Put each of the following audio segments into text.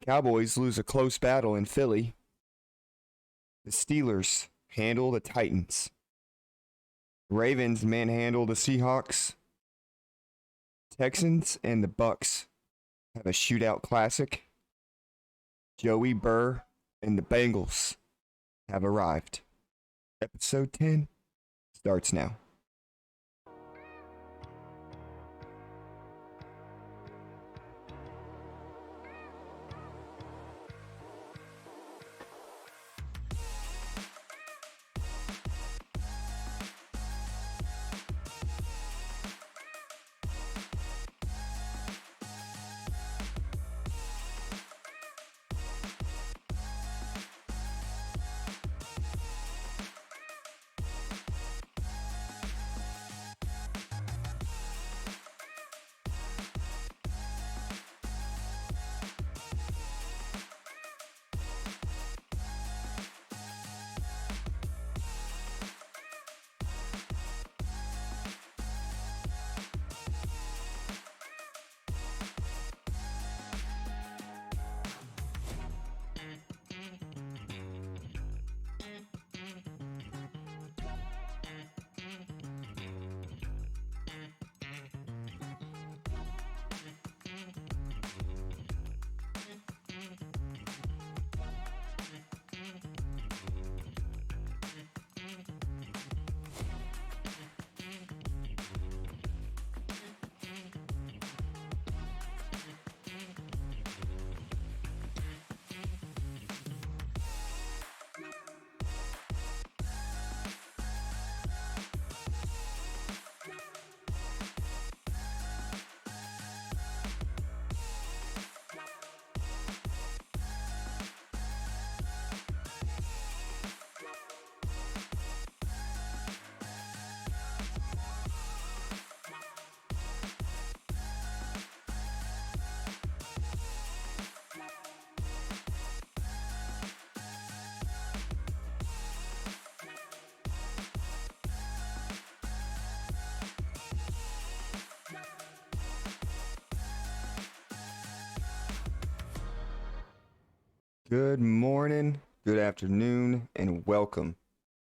Cowboys lose a close battle in Philly. The Steelers handle the Titans. Ravens manhandle the Seahawks. Texans and the Bucks have a shootout classic. Joey Burr and the Bengals have arrived. Episode 10 starts now. Good morning, good afternoon, and welcome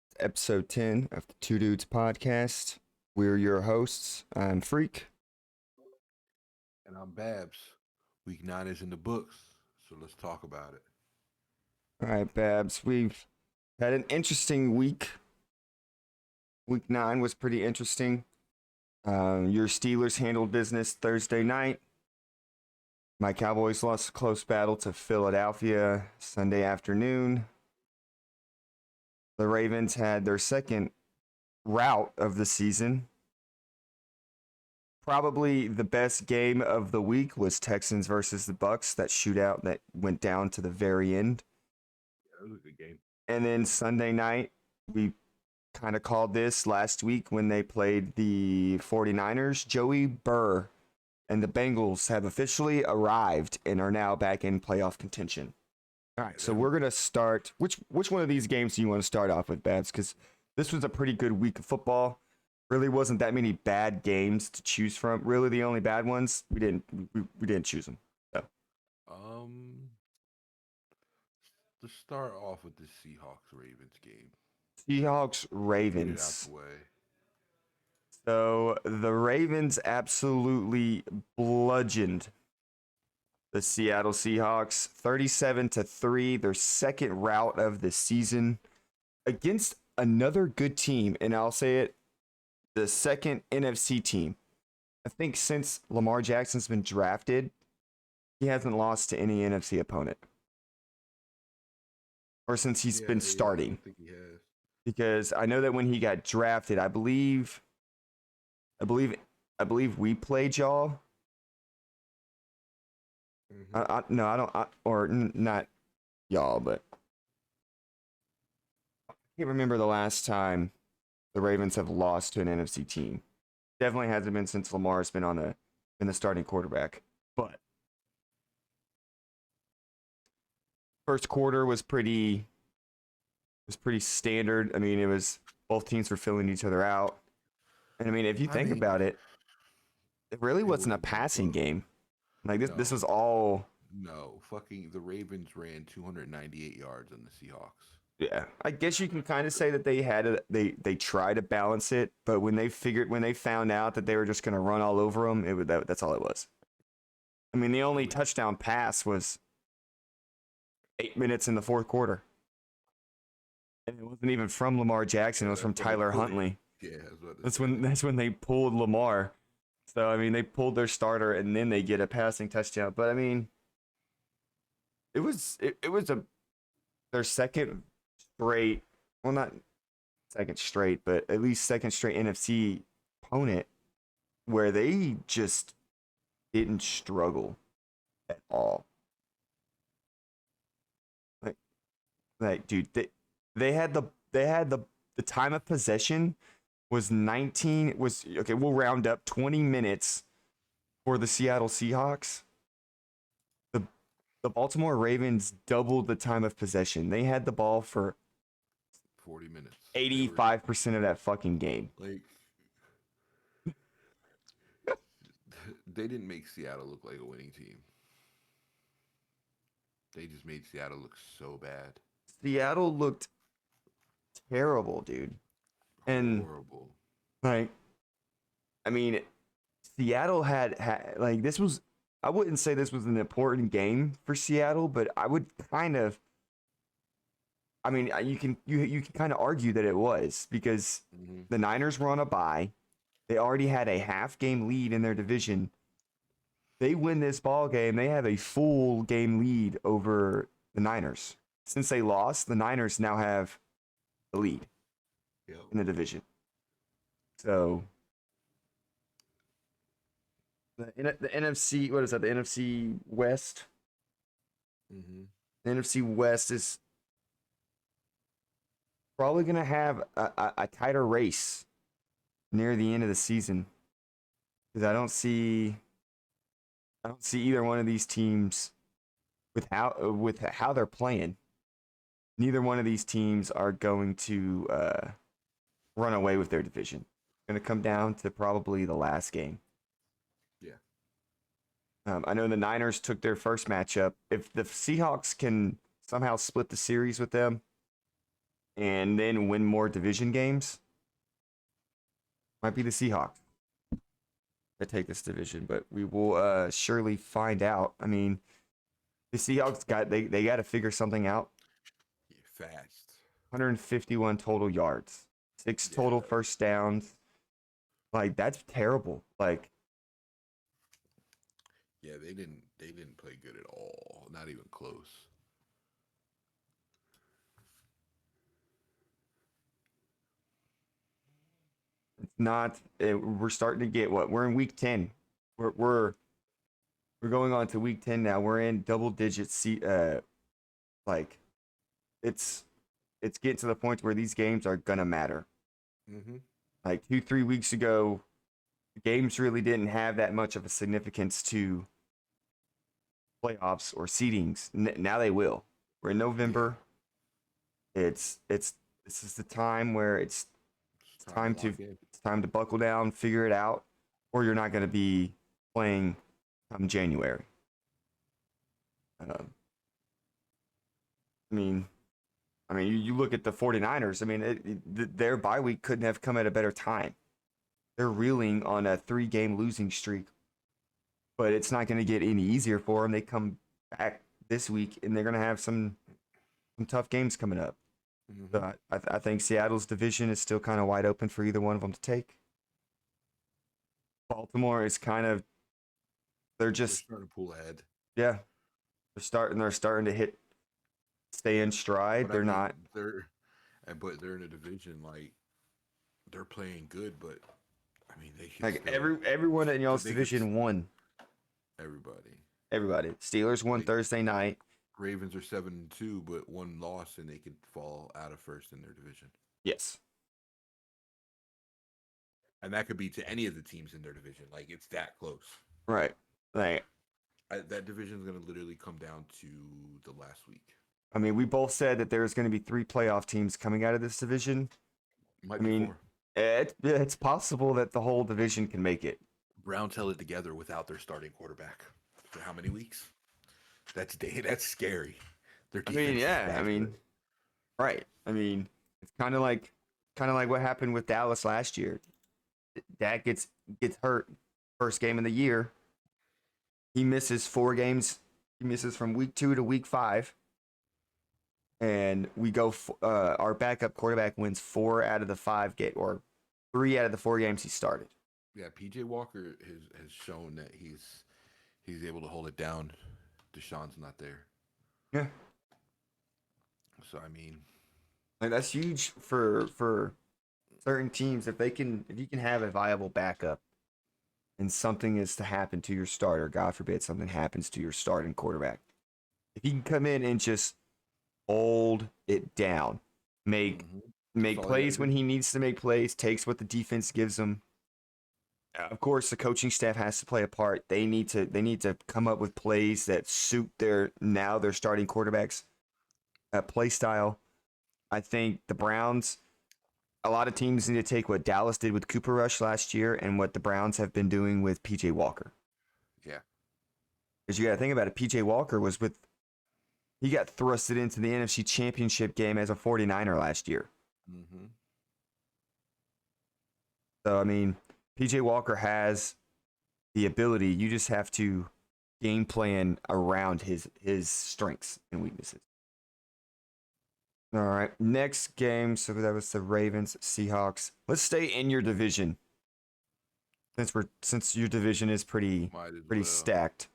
to episode 10 of the Two Dudes podcast. We're your hosts. I'm Freak. And I'm Babs. Week 9 is in the books, so let's talk about it. All right, Babs, we've had an interesting week. Week 9 was pretty interesting. Your Steelers handled business Thursday night. My Cowboys lost a close battle to Philadelphia Sunday afternoon. The Ravens had their second rout of the season. Probably the best game of the week was Texans versus the Bucks, that shootout that went down to the very end. Yeah, it was a good game. And then Sunday night, we kind of called this last week when they played the 49ers. Joey Burr and the Bengals have officially arrived and are now back in playoff contention. All right, so we're going to start. Which one of these games do you want to start off with, Babs? Because this was a pretty good week of football. Really wasn't that many bad games to choose from. Really, the only bad ones, we didn't choose them. So. Let's start off with the Seahawks-Ravens game. Seahawks-Ravens. Get it out the way. So the Ravens absolutely bludgeoned the Seattle Seahawks 37-3, their second rout of the season against another good team. And I'll say it, the second NFC team. I think since Lamar Jackson's been drafted, he hasn't lost to any NFC opponent. Or since he's been starting. I think he has. Because I know that when he got drafted, I believe we played y'all. Mm-hmm. Not y'all, but I can't remember the last time the Ravens have lost to an NFC team. Definitely hasn't been since Lamar's been the starting quarterback. But first quarter was pretty standard. I mean, it was both teams were filling each other out. And I mean, if you think about it, it really wasn't a passing game. Like this was all No, fucking the Ravens ran 298 yards on the Seahawks. Yeah, I guess you can kind of say that they tried to balance it, but when they found out that they were just going to run all over them, that's all it was. I mean, the only Wait, touchdown pass was 8 minutes in the fourth quarter, and it wasn't even from Lamar Jackson. It was from that's when they Tyler pulled. Huntley. Yeah, I was about to That's say. when they pulled Lamar. So I mean, they pulled their starter, and then they get a passing touchdown. But I mean, it was their second straight. Well, not second straight, but at least second straight NFC opponent where they just didn't struggle at all. Like, dude, they had the time of possession was 19 was okay. We'll round up 20 minutes for the Seattle Seahawks. The the Baltimore Ravens doubled the time of possession. They had the ball for 40 minutes. They were 85% of that fucking game. like, they didn't make Seattle look like a winning team. They just made Seattle look so bad. Seattle looked terrible, dude. And Horrible. like, I mean, Seattle had like this was. I wouldn't say this was an important game for Seattle, but I would kind of. I mean, you can kind of argue that it was because Hmm. the Niners were on a bye. They already had a half game lead in their division. They win this ball game, they have a full game lead over the Niners. Since they lost, the Niners now have the lead Yep. in the division. So the NFC, what is that? The NFC West. Hmm. The NFC West is probably going to have a tighter race near the end of the season because I don't see either one of these teams with how they're playing. Neither one of these teams are going to run away with their division. It's going to come down to probably the last game. Yeah. I know the Niners took their first matchup. If the Seahawks can somehow split the series with them and then win more division games, might be the Seahawks that take this division. But we will surely find out. I mean, the Seahawks they got to figure something out. Yeah, fast. 151 total yards, six total Yeah. first downs. Like that's terrible. Like Yeah, they didn't play good at all. Not even close. it's not. We're starting to get what we're in week 10. We're going on to week 10 now. We're in double digits. Like it's it's getting to the point where these games are gonna matter. Hmm. Like 2-3 weeks ago, games really didn't have that much of a significance to playoffs or seedings. Now they will. We're in Yeah. November. It's this is the time where It's it's time to time lock to in. it's time to buckle down, figure it out, or you're not going to be playing come January. Um, I mean, you look at the 49ers. I mean, their bye week couldn't have come at a better time. They're reeling on a 3-game losing streak, but it's not going to get any easier for them. They come back this week, and they're going to have some tough games coming up. So Hmm. I think Seattle's division is still kind of wide open for either one of them to take. Baltimore is kind of they're They're just starting to pull ahead. yeah they're starting to stay in stride. But I They're mean, not they're in a division like they're playing good, but I mean they can like still everyone in y'all's they could division won. everybody. Everybody. Steelers won Like Thursday night. Ravens are 7-2, but one loss and they could fall out of first in their division. Yes. And that could be to any of the teams in their division. Like it's that close. Right. Like That division is going to literally come down to the last week. I mean, we both said that there's going to be 3 playoff teams coming out of this division. Might I be mean, four. it's possible that the whole division can make it. Browns held it together without their starting quarterback for how many weeks? That's scary. Their I mean, defense is yeah, I that good. mean, right. I mean, it's kind of like what happened with Dallas last year. Dak gets hurt first game of the year. He misses 4 games. He misses from week 2 to week 5, and we go. Our backup quarterback wins 4 out of the 5 game, or 3 out of the 4 games he started. Yeah, PJ Walker has shown that he's able to hold it down. Deshaun's not there, Yeah, so I mean, like that's huge for certain teams if you can have a viable backup and something is to happen to your starter. God forbid something happens to your starting quarterback. If he can come in and just hold it down, make hmm that's make all he got to plays when do. he needs to make plays, takes what the defense gives him. Of course, the coaching staff has to play a part. They need to come up with plays that suit their starting quarterbacks play style. I think the Browns, a lot of teams need to take what Dallas did with Cooper Rush last year and what the Browns have been doing with PJ Walker. Yeah. Because you got to think about it, PJ Walker he got thrusted into the NFC Championship game as a 49er last year. hmm So, I mean, PJ Walker has the ability. You just have to game plan around his strengths and weaknesses. All right. Next game. So that was the Ravens, Seahawks. Let's stay in your division. Since your division is pretty Might as pretty well. stacked.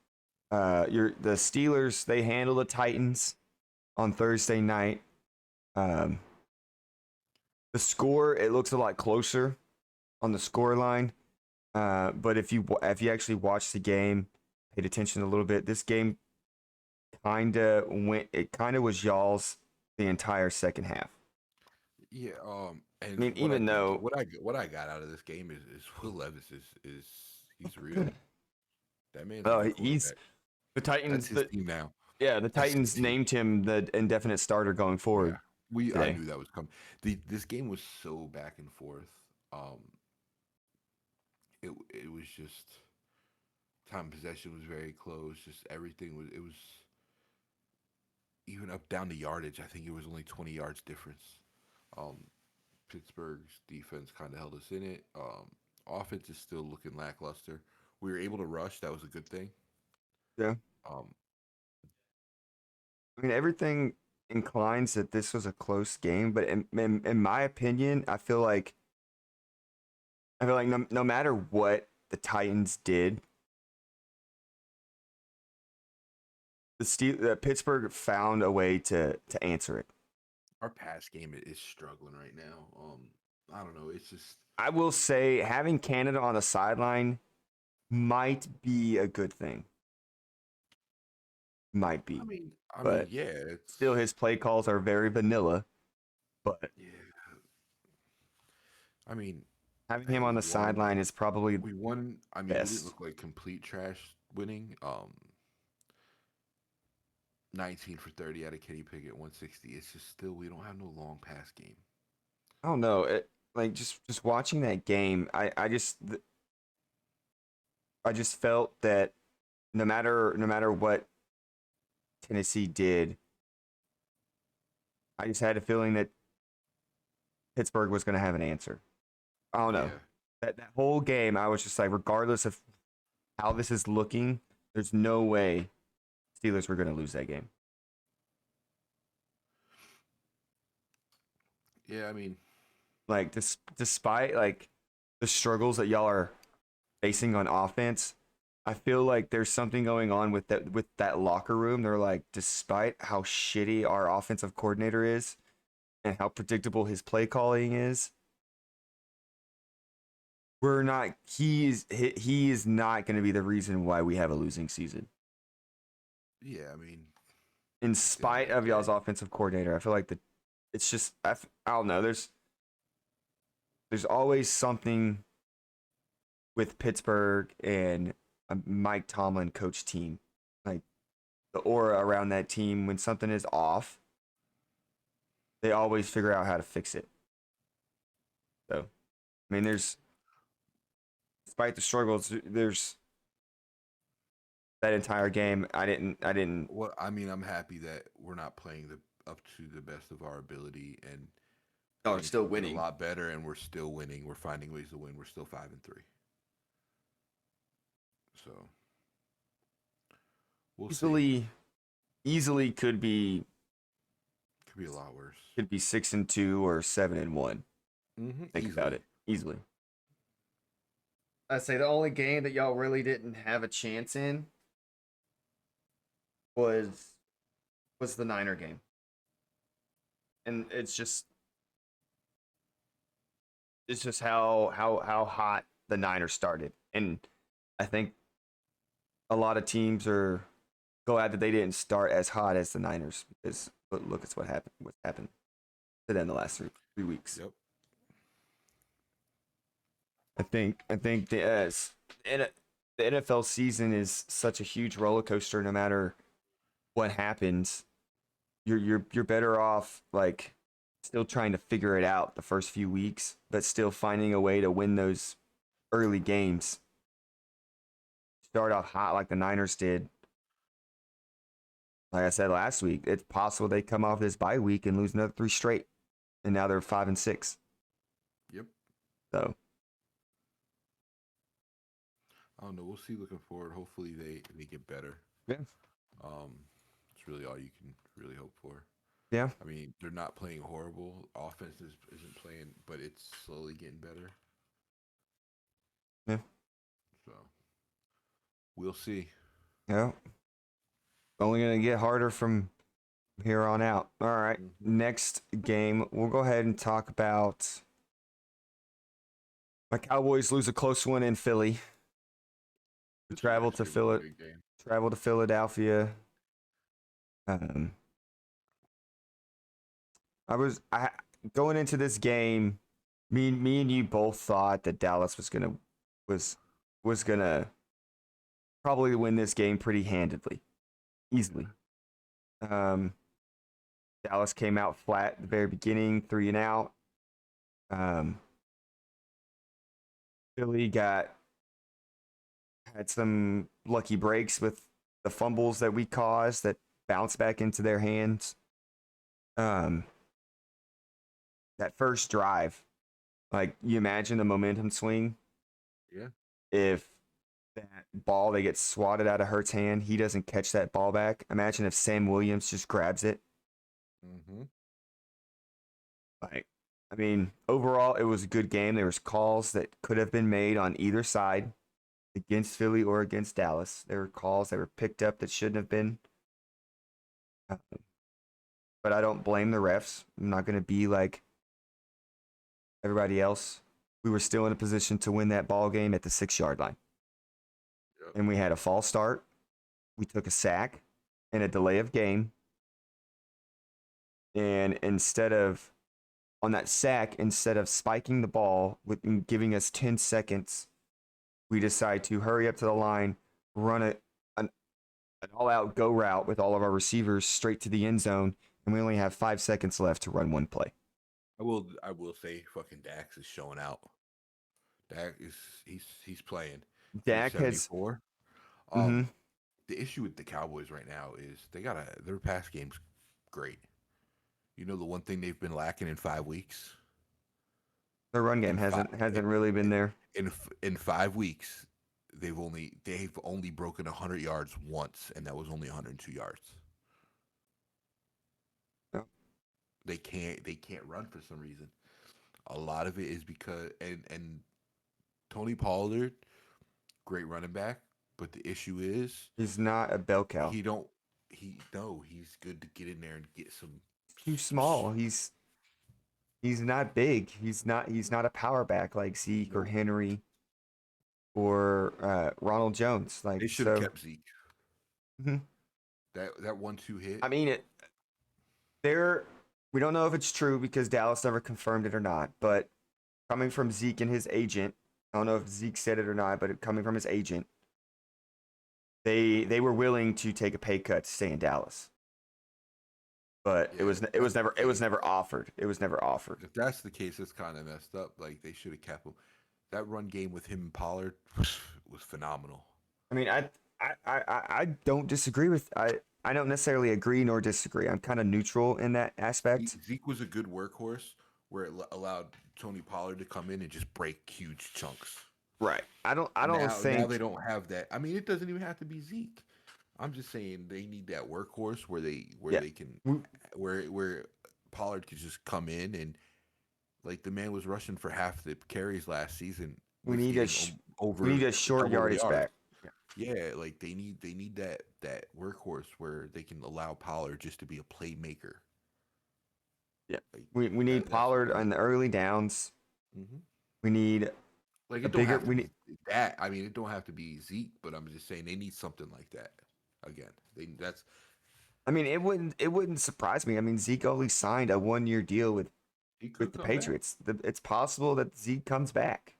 The Steelers, they handle the Titans on Thursday night. Um, the score, it looks a lot closer on the score line. But if you actually watch the game, paid attention a little bit, this game kind of was y'all's the entire second half. Yeah. I And mean, what I even think, though what I got out of this game is Will Levis is he's real. That man's a uh, good he's quarterback. the That's Titans, his team now. the That's his Titans team. named him the indefinite starter going Yeah. forward I today. knew that was coming. This game was so back and forth. Um, it was just time possession was very close. Just everything was it was even up down the yardage. I think it was only 20 yards difference. Um, Pittsburgh's defense kind of held us in it. Offense is still looking lackluster. We were able to rush. That was a good thing. Yeah, Um, I mean everything inclines that this was a close game, but in my opinion, I feel like no matter what the Titans did, Pittsburgh found a way to answer it. our pass game is struggling right now. I don't know. It's just I will say having Canada on the sideline might be a good thing. Might be, I mean, but yeah, it's still his play calls are very vanilla. But yeah. I mean, having him hey, on the sideline is probably we won. I mean, we didn't best. look like complete trash winning. 19 for 30 out of Kenny Pickett, 160. It's just still we don't have no long pass game. I don't know. Like just watching that game, I just felt that no matter what Tennessee did, I just had a feeling that Pittsburgh was going to have an answer. I don't know. Yeah. That whole game, I was just like, regardless of how this is looking, there's no way Steelers were going to lose that game. Yeah, I mean, Like, despite like the struggles that y'all are facing on offense, I feel like there's something going on with that locker room. They're like, despite how shitty our offensive coordinator is and how predictable his play calling is, we're not. He is not going to be the reason why we have a losing season. yeah, I mean, In at the end of spite of the day, y'all's offensive coordinator, I feel like it's just I don't know. There's always something with Pittsburgh and a Mike Tomlin coach team. Like the aura around that team when something is off, they always figure out how to fix it. So, I mean, despite the struggles, there's that entire game. I didn't. Well, I mean, I'm happy that we're not playing the up to the best of our ability, and Oh, we're things still could get a winning. lot better, and we're still winning. We're finding ways to win. We're still 5-3. So we'll see. Easily, easily Could be a lot worse. could be 6-2 or 7-1. Think about Easily. it. Easily. I say the only game that y'all really didn't have a chance in was the Niner game. And it's just how hot the Niners started. And I think a lot of teams are glad that they didn't start as hot as the Niners because look at what's happened to them the last three weeks. Yep. I think the NFL season is such a huge roller coaster. No matter what happens, you're better off like still trying to figure it out the first few weeks, but still finding a way to win those early games. Start off hot like the Niners did. Like I said last week, it's possible they come off this bye week and lose another three straight, and now they're 5-6. Yep. So I don't know. We'll see. Looking forward. Hopefully they get better. yeah, It's really all you can really hope for. yeah, I mean, they're not playing horrible. Offense isn't playing, but it's slowly getting better. yeah, So we'll see. yeah. Only gonna get harder from here on out. All right, Mm-hmm. next game, we'll go ahead and talk about my Cowboys lose a close one in Philly. This was Travel to actually a really good game. travel to Philadelphia. Um, I going into this game, me and you both thought that Dallas was was gonna probably win this game pretty handedly, easily. Um, Dallas came out flat at the very beginning, 3-and-out. Um, Philly had some lucky breaks with the fumbles that we caused that bounced back into their hands. Um, that first drive, like you imagine the momentum swing Yeah. if that ball they get swatted out of Hurt's hand, he doesn't catch that ball back. Imagine if Sam Williams just grabs it. Mm-hmm. Like, I mean, overall, it was a good game. There was calls that could have been made on either side against Philly or against Dallas. There were calls that were picked up that shouldn't have been. Uh, But I don't blame the refs. I'm not going to be like everybody else. We were still in a position to win that ball game at the 6-yard line. Yep. And we had a false start. We took a sack and a delay of game. And on that sack, instead of spiking the ball and giving us 10 seconds, we decide to hurry up to the line, run an all-out go route with all of our receivers straight to the end zone, and we only have 5 seconds left to run one play. I will say fucking Dax is showing out. Dak is he's playing for the Dak has 74. mm-hmm, Um the issue with the Cowboys right now is their pass game's great. You know the one thing they've been lacking in 5 weeks? their run game In five hasn't really been there. in 5 weeks, they've only broken 100 yards once, and that was only 102 yards. Yeah. They can't run for some reason. A lot of it is because and Tony Pollard, great running back, but the issue is He's not a bell cow. he don't he no he's good to get in there and get some. Too small. He's not big. He's not a power back like Zeke or Nope. Henry or Ronald Jones. Like They should have so. kept Zeke. Mhm. That 1-2 hit. I mean, there. We don't know if it's true because Dallas never confirmed it or not. But coming from Zeke and his agent, I don't know if Zeke said it or not, but coming from his agent, they were willing to take a pay cut to stay in Dallas. But Yeah, it that's was the case. never offered. It was never offered. If that's the case, it's kind of messed up. Like they should have kept him. That run game with him and Pollard was phenomenal. I mean, I don't disagree with I don't necessarily agree nor disagree. I'm kind of neutral in that aspect. Zeke was a good workhorse where it allowed Tony Pollard to come in and just break huge chunks. Right. I don't Now they think don't have that. I mean, it doesn't even have to be Zeke. I'm just saying they need that workhorse where yeah. they can We, where Pollard could just come in and like the man was rushing for half the carries last season we with need a getting we need over a short double the yardage yards. back. Yeah. Yeah, like they need that workhorse where they can allow Pollard just to be a playmaker. Yeah. Like We need that's what Pollard they on need. the early downs. Hmm. We need Like a it don't bigger have to we be need that. I mean, it don't have to be Zeke, but I'm just saying they need something like that. Again, they that's I mean it wouldn't surprise me. I mean Zeke only signed a 1-year deal he with could the come back. Patriots. It's possible that Zeke comes back.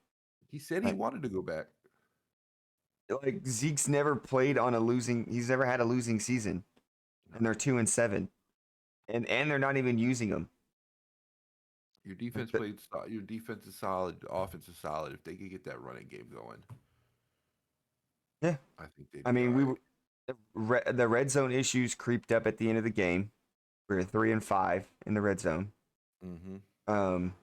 He said he Like, wanted to go back. like Zeke's never played on a losing. He's never had a losing season, No, and they're 2-7, and they're not even using him. your Like defense played. Your defense is solid. Offense is solid. If they could get that running game going, yeah, I think they'd I be all mean we right. were the red zone issues creeped up at the end of the game. We were 3-5 in the red zone. Hmm. Um,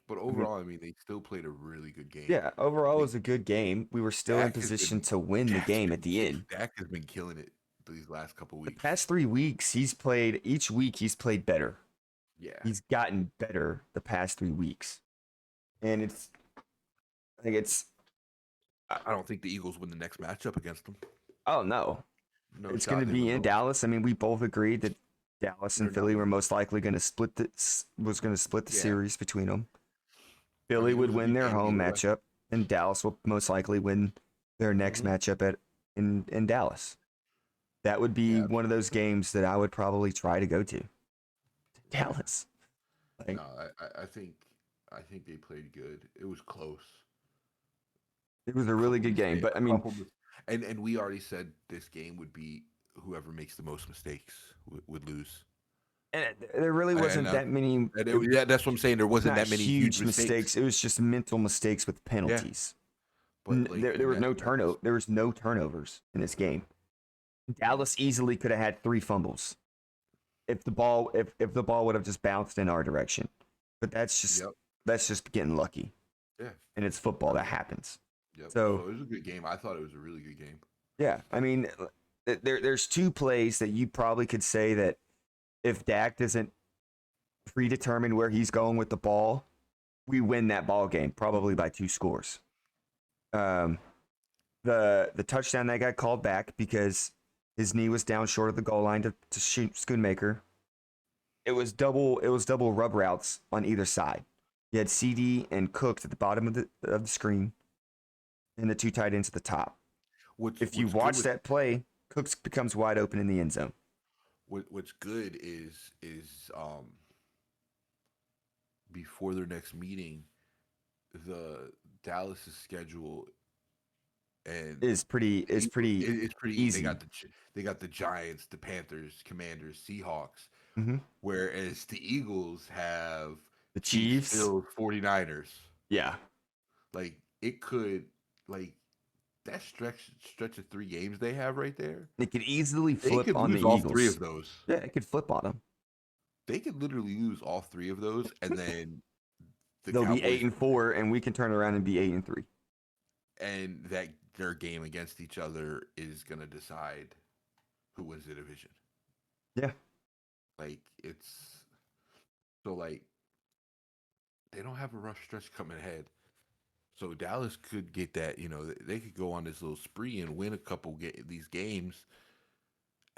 But I mean, overall, I mean, they still played a really good game. yeah, overall it They, was a good game. We were still in Dak has position been to win the game at the end. Dak has been killing it these last couple The weeks. past 3 weeks, he's played each week. He's played better. Yeah, He's gotten better the past 3 weeks, and I think it's uh, I don't think the Eagles win the next matchup against them. oh no, No it's going to shot they be win in those. Dallas. I mean, we both agreed that Dallas They're and not Philly were winning. most likely going to split the Yeah, series between them. I Philly mean, it would was a win good their game home either way. matchup, and Dallas will most likely win their next Hmm. matchup in Dallas. That would be Yeah, one of those games that I would probably try to go to yeah. Dallas. No, Like I think they played good. It was close. it was a really Couple good game, mistake, but I a mean, couple, and we already said this game would be whoever makes the most mistakes would lose. there really And wasn't that many. It was yeah, that's what I'm saying. There wasn't not that many huge huge mistakes. mistakes. It was just mental mistakes with Yeah, penalties. but like, There and was no turnover. There was no turnovers in this game. Dallas easily could have had 3 fumbles if the ball would have just bounced in our direction. But yep, that's just getting lucky, yeah. and it's football I that mean, happens. yep. So So it was a good game. I thought it was a really good game. yeah, I mean, there's 2 plays that you probably could say that if Dak doesn't predetermine where he's going with the ball, we win that ball game probably by 2 scores. Um, the touchdown that got called back because his knee was down short of the goal line to shoot Schoonmaker. It was double rub routes on either side. You had CD and Cooks at the bottom of the screen, and the 2 tight ends at the top. If you What's good watch with that play, Cooks becomes wide open in the end zone. what's good is before their next meeting, the Dallas's schedule and Is pretty it's pretty. easy. They got the Giants, the Panthers, Commanders, Seahawks. Hmm. Whereas the Eagles have The Chiefs, Chiefs, Bills, 49ers. yeah, Like it could like that stretch of 3 games they have right there. it could easily They flip could on the lose all 3 Eagles. of those. Yeah, it could flip on them. They could literally lose all 3 of those, and then the They'll be eight Cowboys and four, and we can turn around and be 8-3. and that their game against each other is gonna decide who wins the division. Yeah, Like it's so like they don't have a rough stretch coming ahead. So Dallas could get that, they could go on this little spree and win a couple these games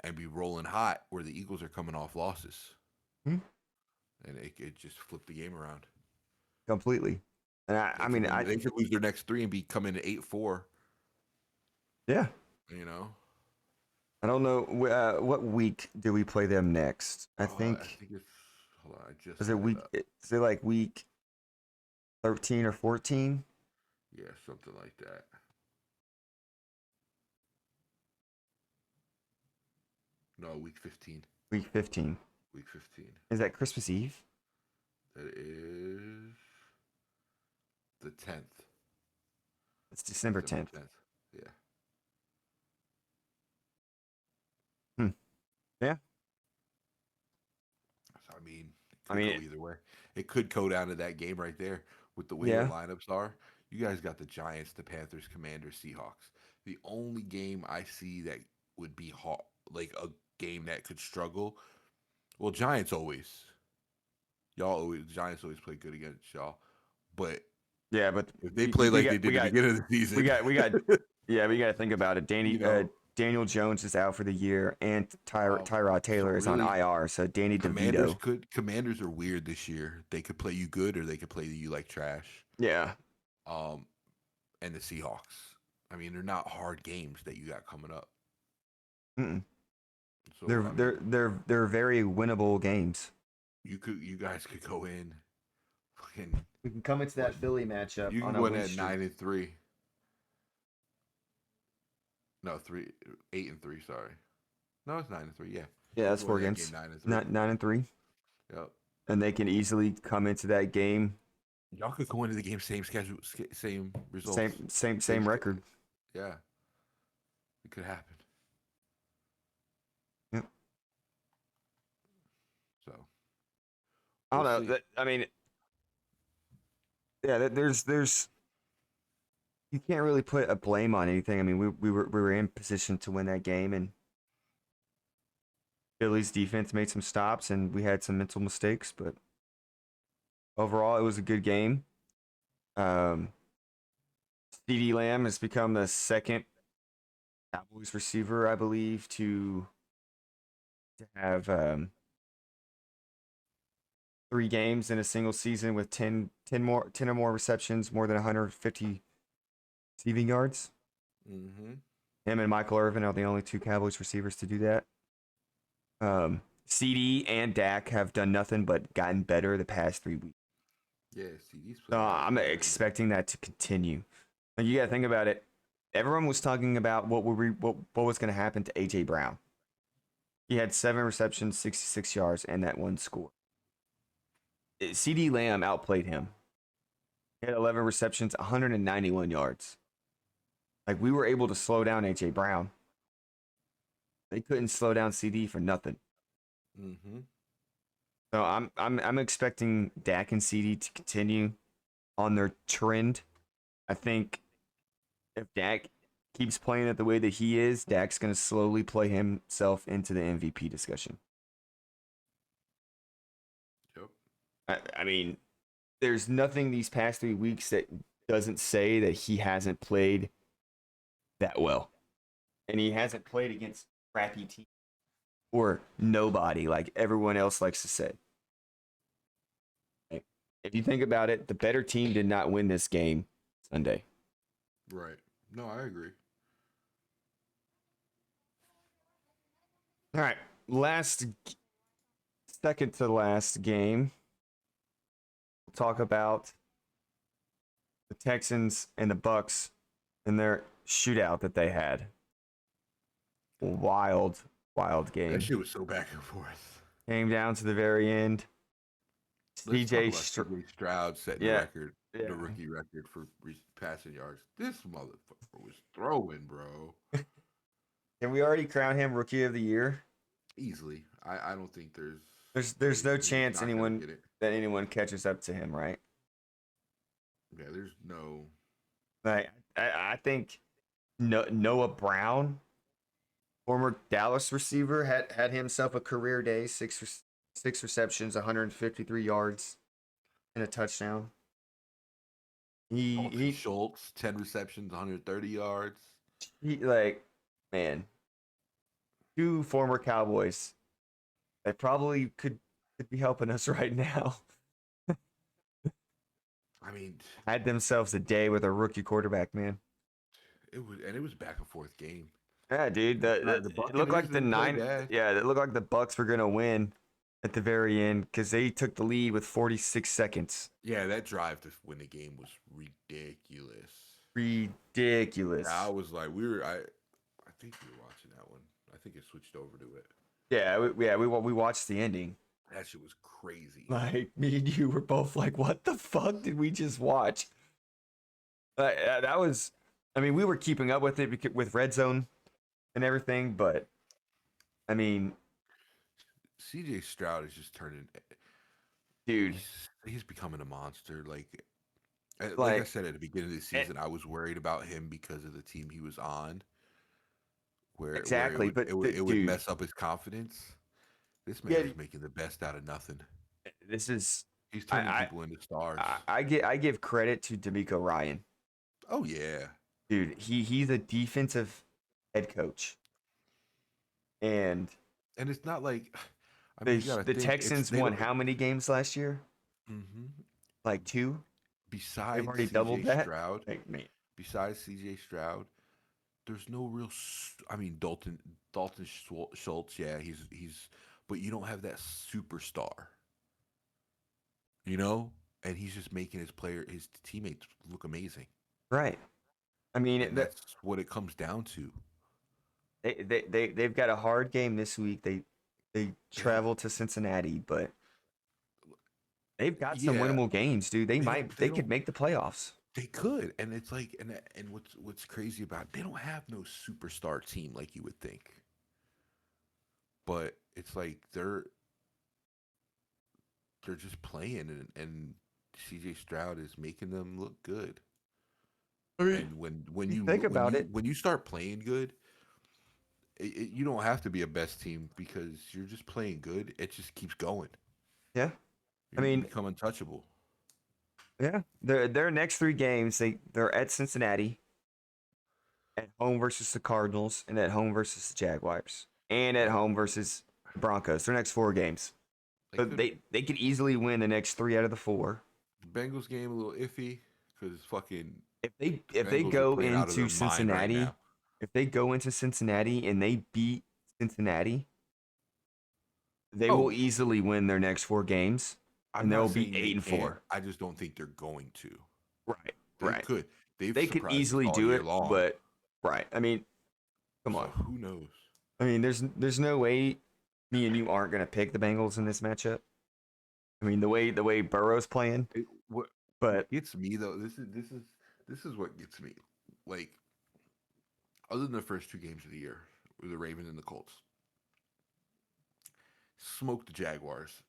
and be rolling hot where the Eagles are coming off losses. mhm, And it could just flip the game around. completely. And I mean, They could lose their next 3 and be coming at 8-4, yeah, you know. I don't know what week do we play them next. I I think think it's hold on, I just is it had it week? up. Is it like week 13 or 14? Yeah, something like that. No, week 15. Week 15. Week 15. Is that Christmas Eve? That is the 10th. It's December December 10th. 10th. Yeah. Yeah. So, I mean, it I could mean, go either way. It could go down to that game right there with the way their yeah. lineups are. You guys got the Giants, the Panthers, Commanders, Seahawks. The only game I see that would be like a game that could struggle. Well, Giants always. Giants always play good against y'all. But Yeah, but if they play we like they got did the beginning of the we season, got we got yeah, we got to think about it. you know, Daniel Jones is out for the year, and Tyrod so Taylor is on really, IR. So Danny DeVito. Commanders are weird this year. They could play you good or they could play you like trash. Yeah. Um, and the Seahawks. I mean, they're not hard games that you got coming up. Mm-mm. So I mean, They're very winnable games. you guys could go in, fucking. We can come into that Philly matchup You can on a go in win at streak. 9-3. No, 8-3. Sorry, no, it's 9-3. Yeah, Yeah, that's go 4 into that game games. 9-3. 9-3, Yep. and they can easily come into that game Y'all could go into the game same schedule, same results, same record. Yeah, it could happen. Yep. So I don't we'll know. see. I mean, yeah, there's you can't really put a blame on anything. I mean, we were in position to win that game, and Philly's defense made some stops, and we had some mental mistakes. But overall, it was a good game. Um, CeeDee Lamb has become the second Cowboys receiver, I believe, to have 3 games in a single season with 10 or more receptions, more than 150 receiving yards. Mm-hmm. Him and Michael Irvin are the only 2 Cowboys receivers to do that. CD and Dak have done nothing but gotten better the past 3 weeks. Yeah, see, these So playing like I'm better. expecting that to continue. Like, you got to think about it. Everyone was talking about what was going to happen to AJ Brown. He had 7 receptions, 66 yards, and that 1 score. CD Lamb outplayed him. He had 11 receptions, 191 yards. Like, we were able to slow down AJ Brown. They couldn't slow down CD for nothing. Mm-hmm. So I'm expecting Dak and CD to continue on their trend. I think if Dak keeps playing it the way that he is, Dak's going to slowly play himself into the MVP discussion. Yep. I mean, there's nothing these past 3 weeks that doesn't say that he hasn't played that well. And he hasn't played against crappy teams or nobody, like everyone else likes to say. Like, if you think about it, the better team did not win this game Sunday. Right. No, I agree. All right. Second to last game. We'll talk about the Texans and the Bucks and their shootout that they had. Wild game. That shit was so back and forth. Came down to the very end. Let's talk CJ about CJ Stroud setting yeah, the rookie record for passing yards. This motherfucker was throwing, bro. Can we already crown him Rookie of the Year? Easily. I don't think there's There's no he's chance not gonna get it. anyone catches up to him, right? Yeah, there's no. Like, I think Noah Brown, former Dallas receiver, had himself a career day. Six receptions, 153 yards, and a touchdown. He Schultz, 10 receptions, 130 yards. like, man, 2 former Cowboys that probably could be helping us right now. I mean, Had themselves a day with a rookie quarterback, man. it was back and forth game. Yeah, dude. The It looked like Buccaneers the didn't play 9. bad. Yeah, it looked like the Bucks were gonna win at the very end because they took the lead with 46 seconds. Yeah, that drive to win the game was ridiculous. Ridiculous. Yeah, I was like, I think we were watching that one. I think it switched over to it. Yeah, we watched the ending. That shit was crazy. Like, me and you were both like, "What the fuck did we just watch?" That was. I mean, we were keeping up with it with Red Zone and everything, but I mean, CJ Stroud is just turning. dude. He's becoming a monster. Like I Like said at the beginning of the it, season, I was worried about him because of the team he was on, where exactly, but it would dude, mess up his confidence. This man yeah, is making the best out of nothing. this is He's turning I people into stars. I give credit to D'Amico Ryan, Oh yeah, dude. He's a defensive head coach, and and it's not like, I mean, you got to the think it's Texans they won don't. how many games last year? hmm Like two. They've Besides already C.J. doubled that. Stroud, Like, man, besides C.J. Stroud, there's no real. I mean, Dalton Schultz. Yeah, but you don't have that superstar. You know, and he's just making his teammates look amazing, right? I mean, and that's what it comes down to. they've got a hard game this week. They They, travel to Cincinnati, but they've got some yeah, winnable games, dude. they They could don't make the playoffs. they could, and it's like, and what's crazy about it, they don't have no superstar team like you would think, but it's like they're just playing, and C.J. Stroud is making them look good. I mean, And you think about it, when you start playing good, you don't have to be a best team because you're just playing good. It just keeps going. yeah. I You mean, become untouchable. yeah. Their next three games, they're at Cincinnati, at home versus the Cardinals, and at home versus the Jaguars, and at Right. home versus the Broncos. Their next four games. They So could they could easily win the next three out of the four. The Bengals game a little iffy because fucking the If they Bengals are go playing out of into their mind right Cincinnati, now. if they go into Cincinnati and they beat Cincinnati, they will Oh, easily win their next four games, I'm and not they'll be saying they eight and can't. four. I just don't think they're going to. Right, They right. could. They've They could surprised us easily all do year it, long. but right. I mean, come So on. who knows? I mean, there's no way me and you aren't gonna pick the Bengals in this matchup. I mean, the way Burrow's playing, It, what but gets me though? This is what gets me. Like, other than the first two games of the year with the Ravens and the Colts, smoked the Jaguars,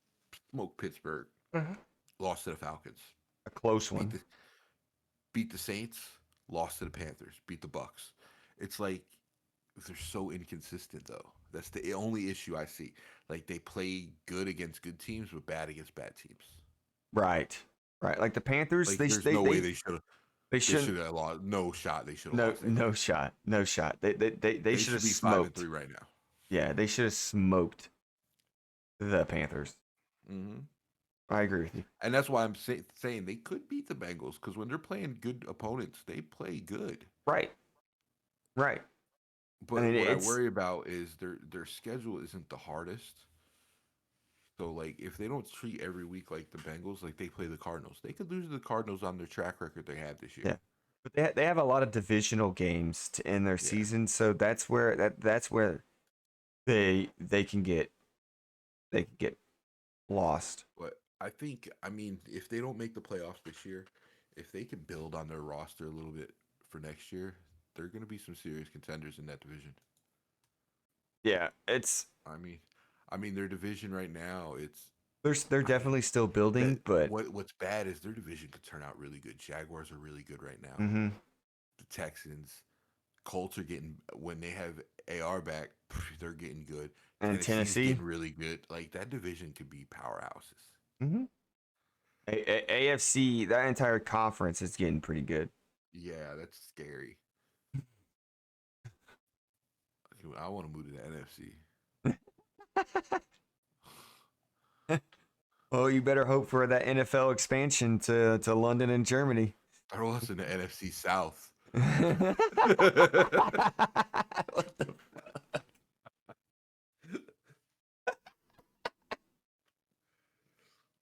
smoked Pittsburgh, Mhm. lost to the Falcons, a close beat one. the beat the Saints, lost to the Panthers, beat the Bucks. It's like they're so inconsistent though. That's the only issue I see. Like they play good against good teams, but bad against bad teams. Right, right. Like the Panthers, Like there's no way they they shouldn't. should have lost. No shot. They should have No, lost that no game. shot, no shot. They They should have should be 5-3 smoked. right now. Yeah, they should have smoked the Panthers. hmm I agree with you. And that's why I'm saying they could beat the Bengals because when they're playing good opponents, they play good. Right, right. I But mean, what I it's worry about is their schedule isn't the hardest. So like if they don't treat every week like the Bengals, like they play the Cardinals, they could lose to the Cardinals on their track record they have this year. yeah. But they have a lot of divisional games to end their Yeah. season, so that's where they can get lost. But I mean, if they don't make the playoffs this year, if they can build on their roster a little bit for next year, they're going to be some serious contenders in that division. Yeah, it's I mean, their division right now, they're I mean, definitely still that building, but what's bad is their division could turn out really good. Jaguars are really good right now. mhm. The Texans, Colts are getting when they have AR back, they're getting good. And Tennessee's Tennessee, getting really good. Like that division could be powerhouses. mhm. AFC, that entire conference is getting pretty good. Yeah, that's scary. I want to move to the NFC. Well, you better hope for that NFL expansion to London and Germany. Throw us in the NFC South. What the-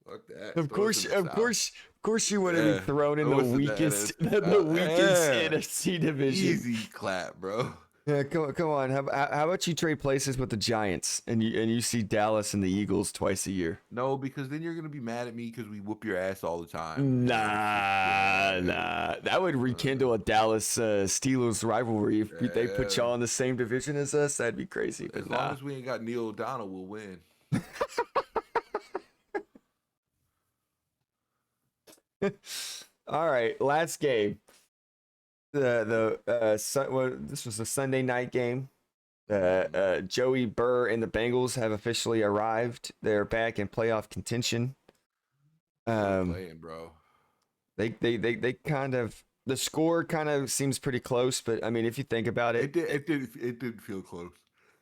Fuck that. of Throw us course, in the of South. course, of course, you want to be Yeah. thrown in the Throw us in the weakest, NFC the South. weakest Yeah. NFC division. Easy clap, bro. Yeah, come on. How about you trade places with the Giants and you see Dallas and the Eagles twice a year? No, because then you're gonna be mad at me because we whoop your ass all the time. Nah, Yeah. that would rekindle a Dallas Steelers rivalry if they put Yeah. y'all in the same division as us. That'd be crazy. But As long nah, as we ain't got Neil O'Donnell, we'll win. All right, last game. This was a Sunday night game. Joey Burr and the Bengals have officially arrived. They're back in playoff contention. Still Um, playing, bro. they kind of the score kind of seems pretty close, but I mean, if you think about it, It did feel close.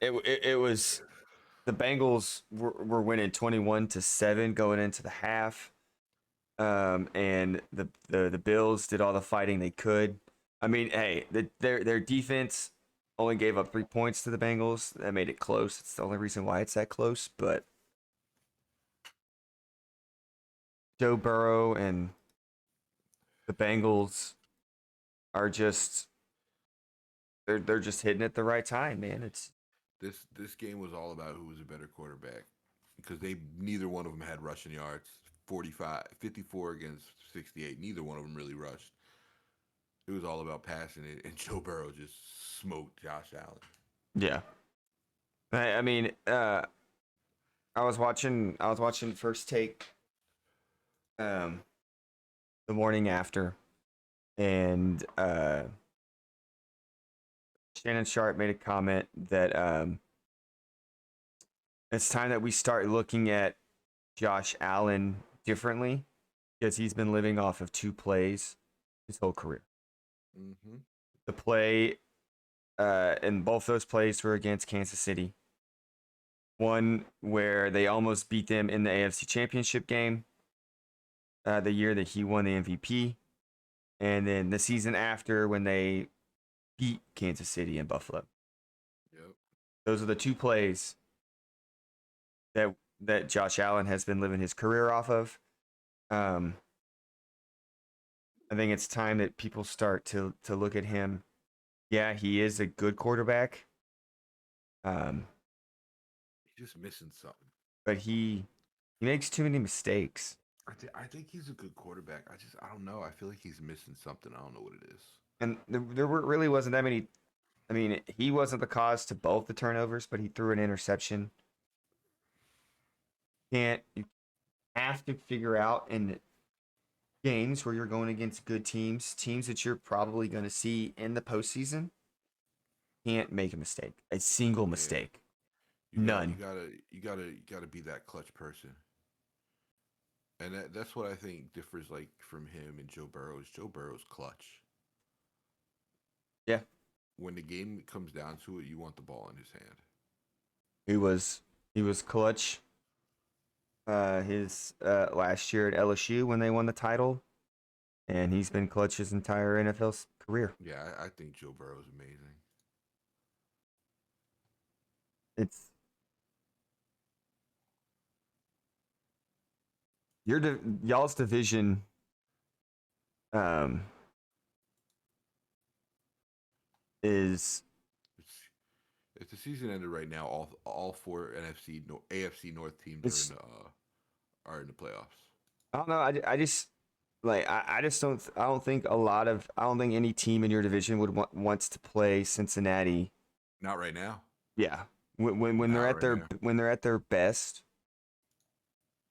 it was the Bengals were winning 21-7 going into the half. And the Bills did all the fighting they could. I mean, hey, their defense only gave up 3 points to the Bengals. That made it close. It's the only reason why it's that close. But Joe Burrow and the Bengals are just they're just hitting at the right time, man. It's This game was all about who was a better quarterback because they neither one of them had rushing yards. 54 against 68. Neither one of them really rushed. It was all about passing it, and Joe Burrow just smoked Josh Allen. yeah. I mean, I was watching First Take um the morning after, and Shannon Sharp made a comment that it's time that we start looking at Josh Allen differently because he's been living off of two plays his whole career. Mm-hmm. The play, and both those plays were against Kansas City. One where they almost beat them in the AFC Championship game, the year that he won the MVP, and then the season after when they beat Kansas City and Buffalo. Yep. Those are the two plays that Josh Allen has been living his career off of. Um, I think it's time that people start to look at him. Yeah, he is a good quarterback. Um, He's just missing something. but he makes too many mistakes. I think he's a good quarterback. I don't know. I feel like he's missing something. I don't know what it is. And really wasn't that many. I mean, he wasn't the cause to both the turnovers, but he threw an interception. You have to figure out in games where you're going against good teams that you're probably going to see in the postseason, can't make a mistake, a single Yeah. mistake, You got you none. gotta you gotta you gotta be that clutch person. And that's what I think differs like from him and Joe Burrow is Joe Burrow's clutch. Yeah, When the game comes down to it, you want the ball in his hand. he was clutch. His last year at LSU when they won the title, and he's been clutch his entire NFL career. Yeah, I think Joe Burrow is amazing. It's y'all's division. Um, is It's, if the season ended right now, all four AFC North teams it's are in the playoffs. I don't know. I just like I just I don't think any team in your division would wants to play Cincinnati. Not right now. Yeah, when they're Not at right now. their best.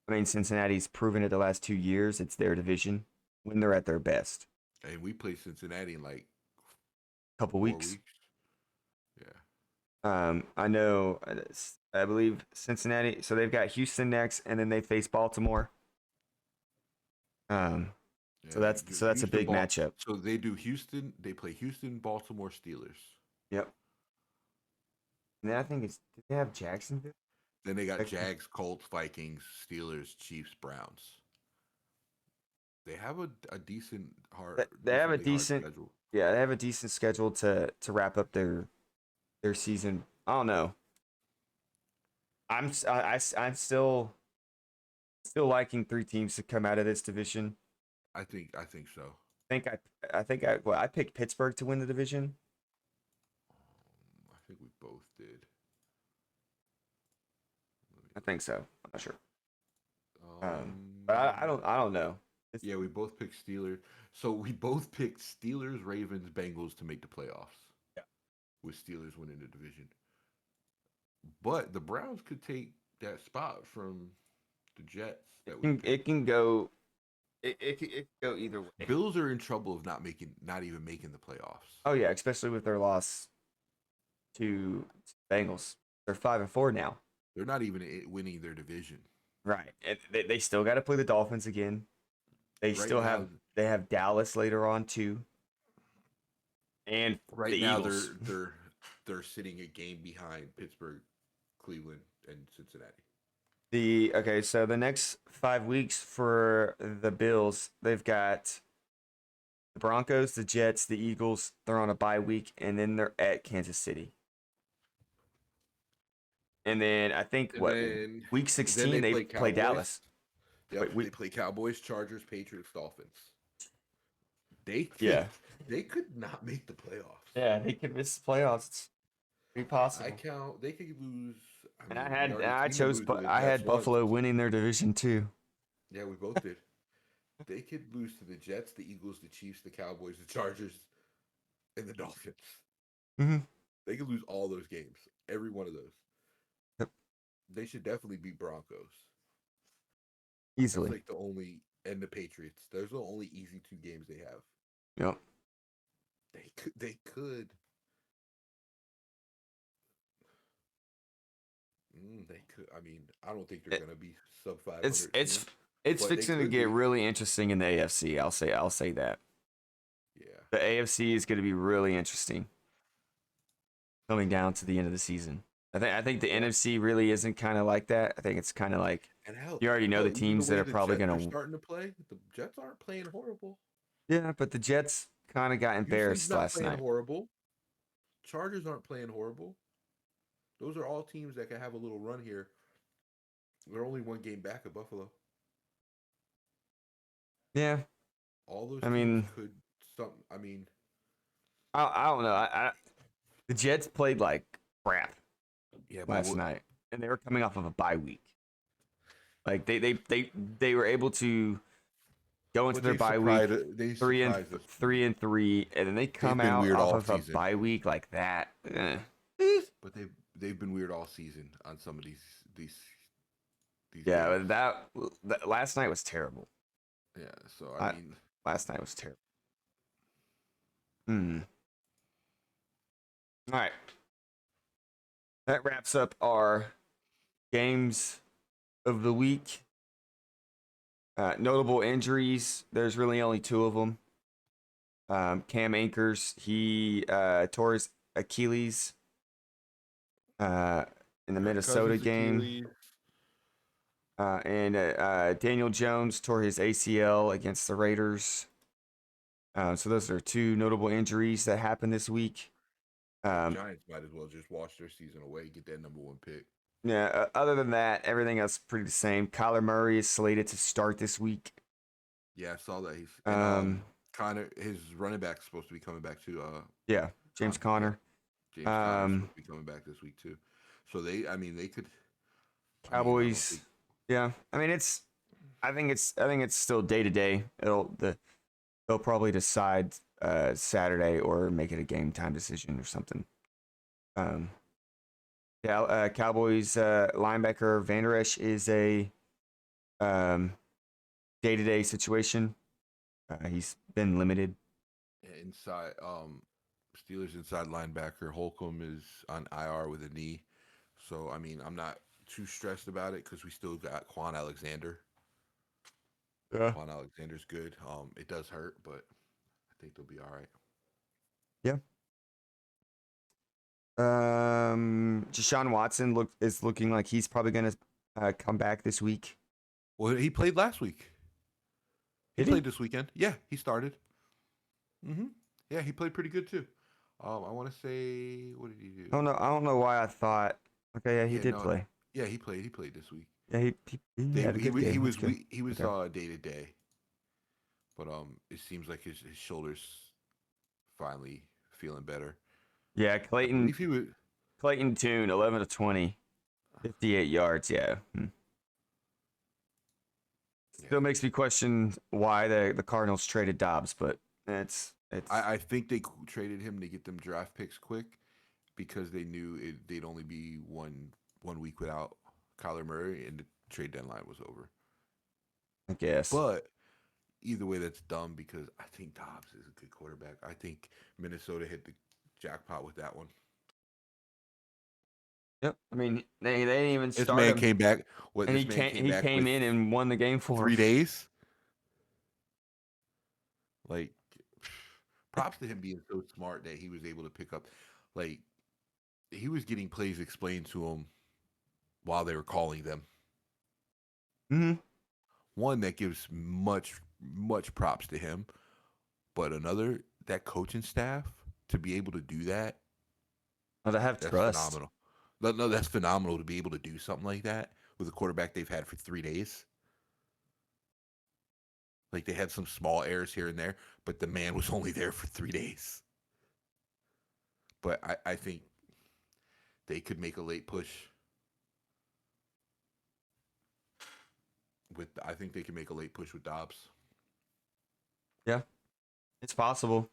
I mean, Cincinnati's proven it the last 2 years. It's their division when they're at their best. And we play Cincinnati in like Couple 4 weeks. weeks. Yeah. I know. I believe Cincinnati. So they've got Houston next, and then they face Baltimore. Um, Yeah, so that's a big matchup. So they do Houston. They play Houston, Baltimore, Steelers. Yep. And then I think did they have Jacksonville? Then they got Like, Jags, Colts, Vikings, Steelers, Chiefs, Browns. They have a decent they have a decently hard decent, schedule. yeah, they have a decent schedule to wrap up their season. I don't know. I'm still liking three teams to come out of this division. I think so. I picked Pittsburgh to win the division. I think we both did. I think so. I'm not sure. Um, But I don't know. yeah, we both picked Steelers. So we both picked Steelers, Ravens, Bengals to make the playoffs. Yeah. With Steelers winning the division. But the Browns could take that spot from the Jets that we It picked. can go. It can go either way. Bills are in trouble of not even making the playoffs. Oh yeah, especially with their loss to Bengals. They're 5-4 now. They're not even winning their division Right. And they still got to play the Dolphins again. They right still now. have Dallas later on too, and the Right now, Eagles. they're sitting a game behind Pittsburgh, Cleveland, and Cincinnati. So the next 5 weeks for the Bills, they've got the Broncos, the Jets, the Eagles. They're on a bye week, and then they're at Kansas City. And then I think And week then 16 they they play play Cowboys. Dallas. Yep, Wait, they play Cowboys, Chargers, Patriots, Dolphins. They could yeah, they could not make the playoffs. yeah, they could miss the playoffs. It's pretty I possible. count they could lose. I And mean, we already I seen them chose, lose to but the I Jets had once. Buffalo winning their division too. Yeah, we both did. They could lose to the Jets, the Eagles, the Chiefs, the Cowboys, the Chargers, and the Dolphins. Mm-hmm. They could lose all those games, every one of those. Yep. They should definitely beat Broncos. That's Easily. like the only, and the Patriots. Those are the only easy two games they have. Yep. They could. They could. They could. I mean, I don't think they're It, gonna be sub 500 it's soon, it's it's but they fixing to could get be. really interesting in the AFC. I'll say that. Yeah. The AFC is going to be really interesting coming down to the end of the season. I think the Yeah. NFC really isn't kind of like that. I think it's kind of like And hell, you already know the even the teams that way are the probably Jets going are to. starting to play, the Jets aren't playing horrible. Yeah, but the Jets kind of got Houston's embarrassed not last playing night. horrible. Chargers aren't playing horrible. Those are all teams that can have a little run here. They're only one game back of Buffalo. Yeah, All those I teams mean, could some. I mean, I don't know. The Jets played like crap yeah, but last night, and they were coming off of a bye week. Like they were able to go into their bye week They three and surprised us. 3-3, and then they They've come been out weird off all of a season, bye week like that. but they've been weird all season on some of these Yeah, games. but that last night was terrible. Yeah, so I I, mean, Last night was terrible. Hmm. All right, that wraps up our games of the week. Notable injuries. There's really only two of them. Cam Akers, he tore his Achilles in the Kirk Minnesota Cousins game. Achilles. And Daniel Jones tore his ACL against the Raiders. So those are two notable injuries that happened this week. The Giants might as well just wash their season away, get that number one pick. Yeah, other than that, everything else is pretty the same. Kyler Murray is slated to start this week. Yeah, I saw that. He's Connor, his running back's supposed to be coming back too. Yeah, James Conner. James Conner's supposed to be coming back this week too. So I mean, they could. I mean, I don't Cowboys. think. Yeah, I mean I think it's still day to day. They'll probably decide Saturday or make it a game time decision or something. Cowboys linebacker Van Der Esch is a day to day situation. He's been limited. Inside, Steelers inside linebacker Holcomb is on IR with a knee. So I mean, I'm not too stressed about it because we still got Quan Alexander. Yeah. Quan Alexander's good. It does hurt, but I think they'll be all right. Yeah. Deshaun Watson is looking like he's probably going to come back this week. Well, he played last week. He Did he? played this weekend. Yeah, he started. Yeah, he played pretty good too. I want to say, what did he do? I don't know why I thought. Okay, yeah, he did no, play. Yeah, he played. He played this week. Yeah, he had a good game. He was That's good. he was Okay. day to day, but it seems like his shoulders finally feeling better. Yeah, I Clayton believe he was. Clayton Tune, 11 to 20, 58 yards. Yeah. Still makes me question why the Cardinals traded Dobbs, but it's. I think they traded him to get them draft picks quick because they knew they'd only be one week without Kyler Murray, and the trade deadline was over. I guess. But either way, that's dumb because I think Dobbs is a good quarterback. I think Minnesota hit the jackpot with that one. Yep. I mean, they didn't even This start man him, came back. What and this man came he back came with in and won the game for 3 days. Like, props to him being so smart that he was able to pick up. Like, he was getting plays explained to him while they were calling them. Mm-hmm. One that gives much props to him, but another, that coaching staff to be able to do that, Oh, to have that's trust. phenomenal. No, that's phenomenal to be able to do something like that with a quarterback they've had for 3 days. Like, they had some small errors here and there, but the man was only there for 3 days. But I think they could make a late push with. I think they can make a late push with Dobbs. Yeah, it's possible.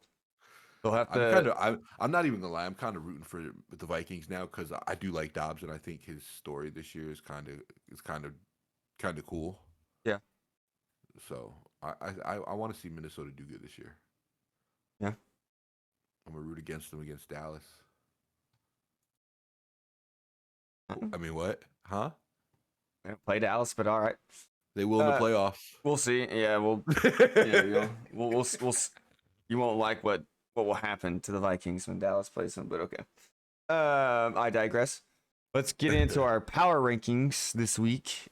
They'll have I'm kind to. of. I'm not even gonna lie. I'm kind of rooting for the Vikings now because I do like Dobbs and I think his story this year is kind of cool. Yeah. So I want to see Minnesota do good this year. Yeah. I'm gonna root against them against Dallas. I I mean, what? Huh? don't play Dallas, but all right. They will in the playoffs. We'll see. Yeah, yeah, you won't like what will happen to the Vikings when Dallas plays them, but okay. I digress. Let's get into our power rankings this week.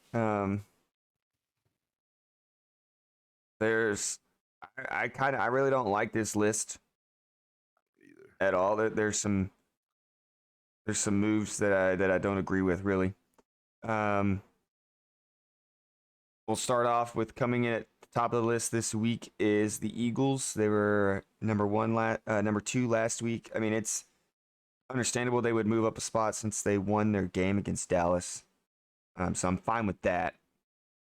There's, I really don't like this list Either. at all. There's some moves that I don't agree with really. Um, we'll start off with coming in at the top of the list this week is the Eagles. They were number 2 last week. I mean, it's understandable they would move up a spot since they won their game against Dallas. So I'm fine with that.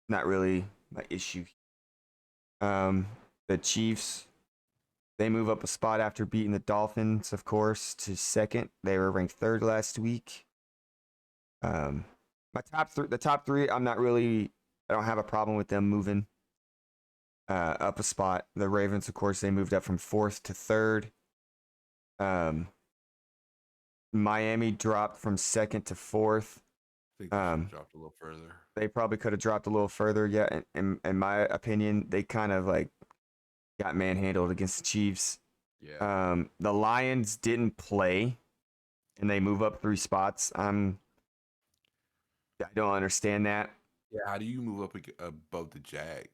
Not really my issue. The Chiefs, they move up a spot after beating the Dolphins, of course, to second. They were ranked 3rd last week. The top three, I don't have a problem with them moving up a spot. The Ravens, of course, they moved up from 4th to 3rd. Miami dropped from 2nd to 4th. I think they should have dropped a little further. They probably could have dropped a little further. Yeah, in my opinion, they kind of like got manhandled against the Chiefs. Yeah. The Lions didn't play, and they move up 3 spots. I don't understand that. Yeah. How do you move up above the Jags?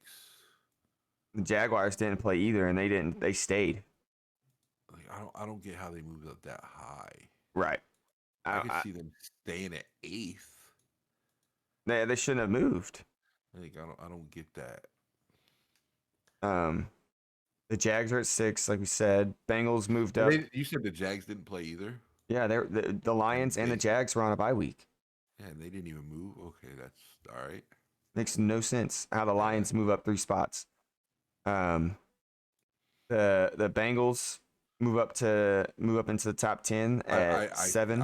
The Jaguars didn't play either, and they didn't. They stayed. Like, I don't get how they moved up that high. Right. I could see them staying at 8th. They shouldn't have moved. Like, I don't get that. The Jags are at 6, like we said. Bengals moved up. You said the Jags didn't play either. Yeah, the Lions and the Jags were on a bye week. Yeah, and they didn't even move. Okay, that's all right. Makes no sense how the Lions move up 3 spots. The Bengals move up into the top 10 at 7.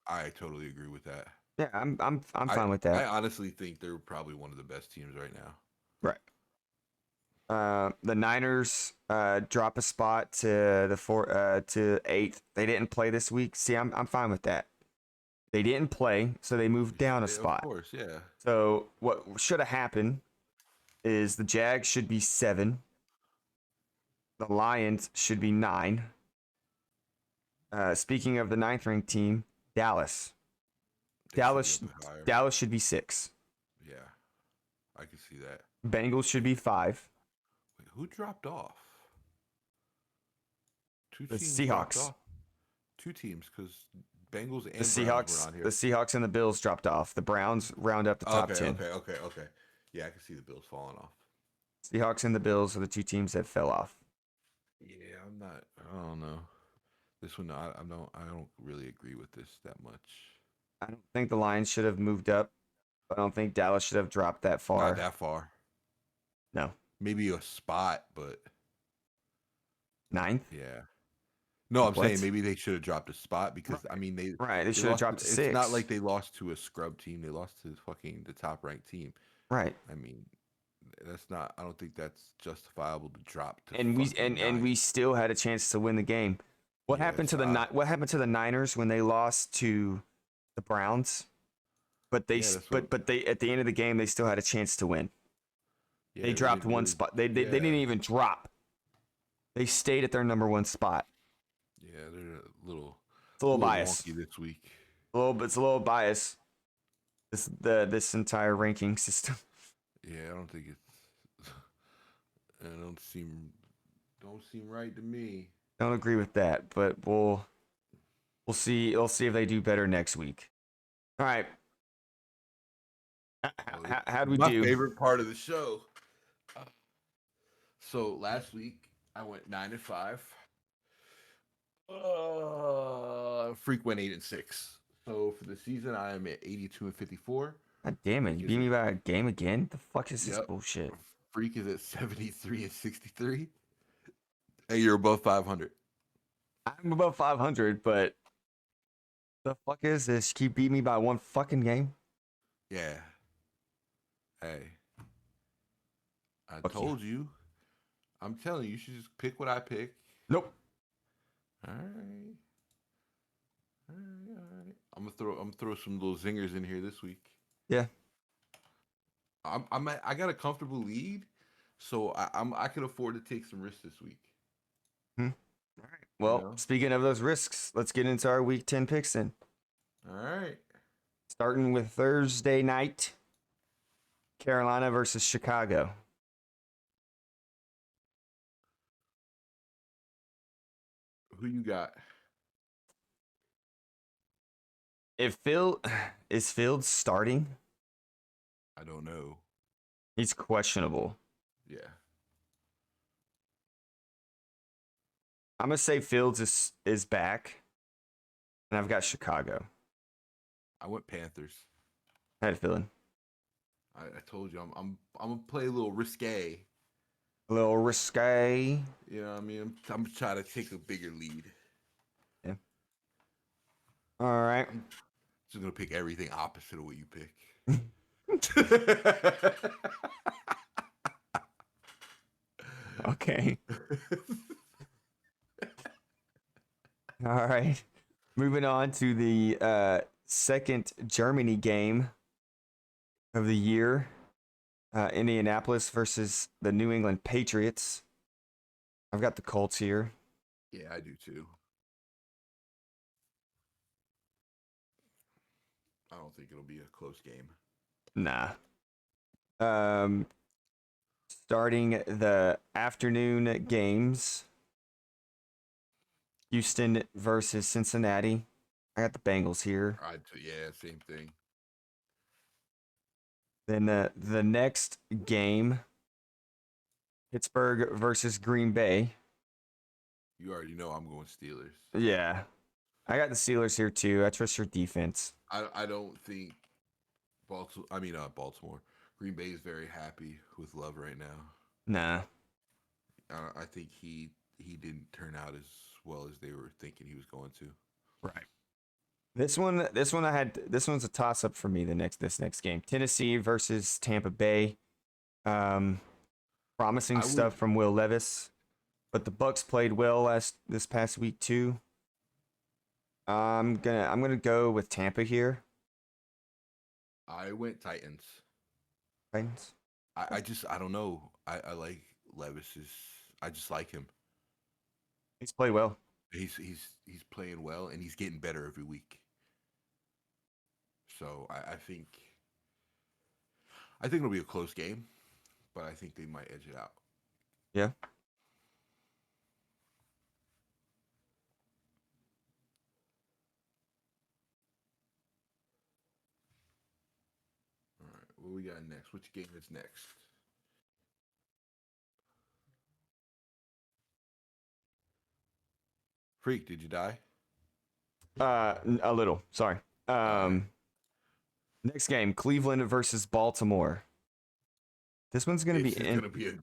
I totally agree with that. Yeah, I'm fine with that. I honestly think they're probably one of the best teams right now. Right. The Niners drop a spot to to 8th. They didn't play this week. See, I'm fine with that. They didn't play, so they moved down a spot. Of course, yeah. So what should have happened is the Jags should be 7. The Lions should be 9. Speaking of the 9th ranked team, Dallas. Dallas should be 6. Yeah, I can see that. Bengals should be 5. Wait, who dropped off? The Seahawks. 2 teams, because Bengals and The Seahawks. were on here. The Seahawks and the Bills dropped off. The Browns round up the top 10. Okay. Yeah, I can see the Bills falling off. Seahawks and the Bills are the 2 teams that fell off. Yeah, I don't know. This one, I don't really agree with this that much. I don't think the Lions should have moved up. I don't think Dallas should have dropped that far. Not that far. No. Maybe a spot, but 9th? yeah. No, Like I'm saying what? maybe they should have dropped a spot because I Right. mean Right. They they should have lost. dropped to It's not 6. like they lost to a scrub team. They lost to fucking the top ranked team. Right. I mean, that's not. I don't think that's justifiable to drop to And we fucking and 9. we still had a chance to win the game. What Yeah, happened it's to what happened to the Niners when they lost to the Browns? But they yeah. That's what. but they at the end of the game they still had a chance to win. They Yeah, they dropped did one really. spot. They Yeah, didn't even drop. They stayed at their number 1 spot. yeah. They're It's a little a little biased. wonky this week. It's a little biased. This entire ranking system. Yeah, I don't think it's. It don't seem right to me. Don't agree with that, but we'll see. We'll see if they do better next week. All right. Oh, How'd we my do? favorite part of the show. So last week I went 9-5. Freak went 8-6. So for the season I am at 82-54. God damn it! Freak You is beat at me by a game again. The fuck is this yep. bullshit? Freak is at 73-63. And you're above 500. I'm above 500, but the fuck is this? You keep beating me by one fucking game. Yeah. Hey, I Fuck you. told you. I'm telling you, you should just pick what I pick. Nope. All right. All right, all right. I'm gonna throw some little zingers in here this week. Yeah. I got a comfortable lead, so I could afford to take some risks this week. Hmm. All right. You Well, know. speaking of those risks, let's get into our week 10 picks then. All right. Starting with Thursday night, Carolina versus Chicago. Who you got? If Phil is Fields starting, I don't know. he's questionable. Yeah. I'm gonna say Fields is back, and I've got Chicago. I went Panthers. I had a feeling. I told you I'm gonna play a little risque. A little risque. You know what I mean? I'm trying to take a bigger lead. Yeah. All right. I'm just gonna pick everything opposite of what you pick. Okay. All right. Moving on to the second Germany game of the year. Indianapolis versus the New England Patriots. I've got the Colts here. Yeah, I do too. I don't think it'll be a close game. Nah. Starting the afternoon games. Houston versus Cincinnati. I got the Bengals here. Yeah, same thing. Then the next game, Pittsburgh versus Green Bay. You already know I'm going Steelers. Yeah. I got the Steelers here too. I trust your defense. I don't think Baltimore. Green Bay is very happy with Love right now. Nah. I think he didn't turn out as well as they were thinking he was going to. Right. This one's a toss up for me. This next game, Tennessee versus Tampa Bay. Promising stuff from Will Levis, but the Bucks played well this past week too. I'm gonna go with Tampa here. I went Titans. Titans. I don't know. I like Levis's. I just like him. He's played well. He's playing well and he's getting better every week. So I think it'll be a close game, but I think they might edge it out. Yeah. All right, what we got next? Which game is next? Freak, did you die? A little. Sorry. Right. Next game, Cleveland versus Baltimore. This one's gonna be gonna be a good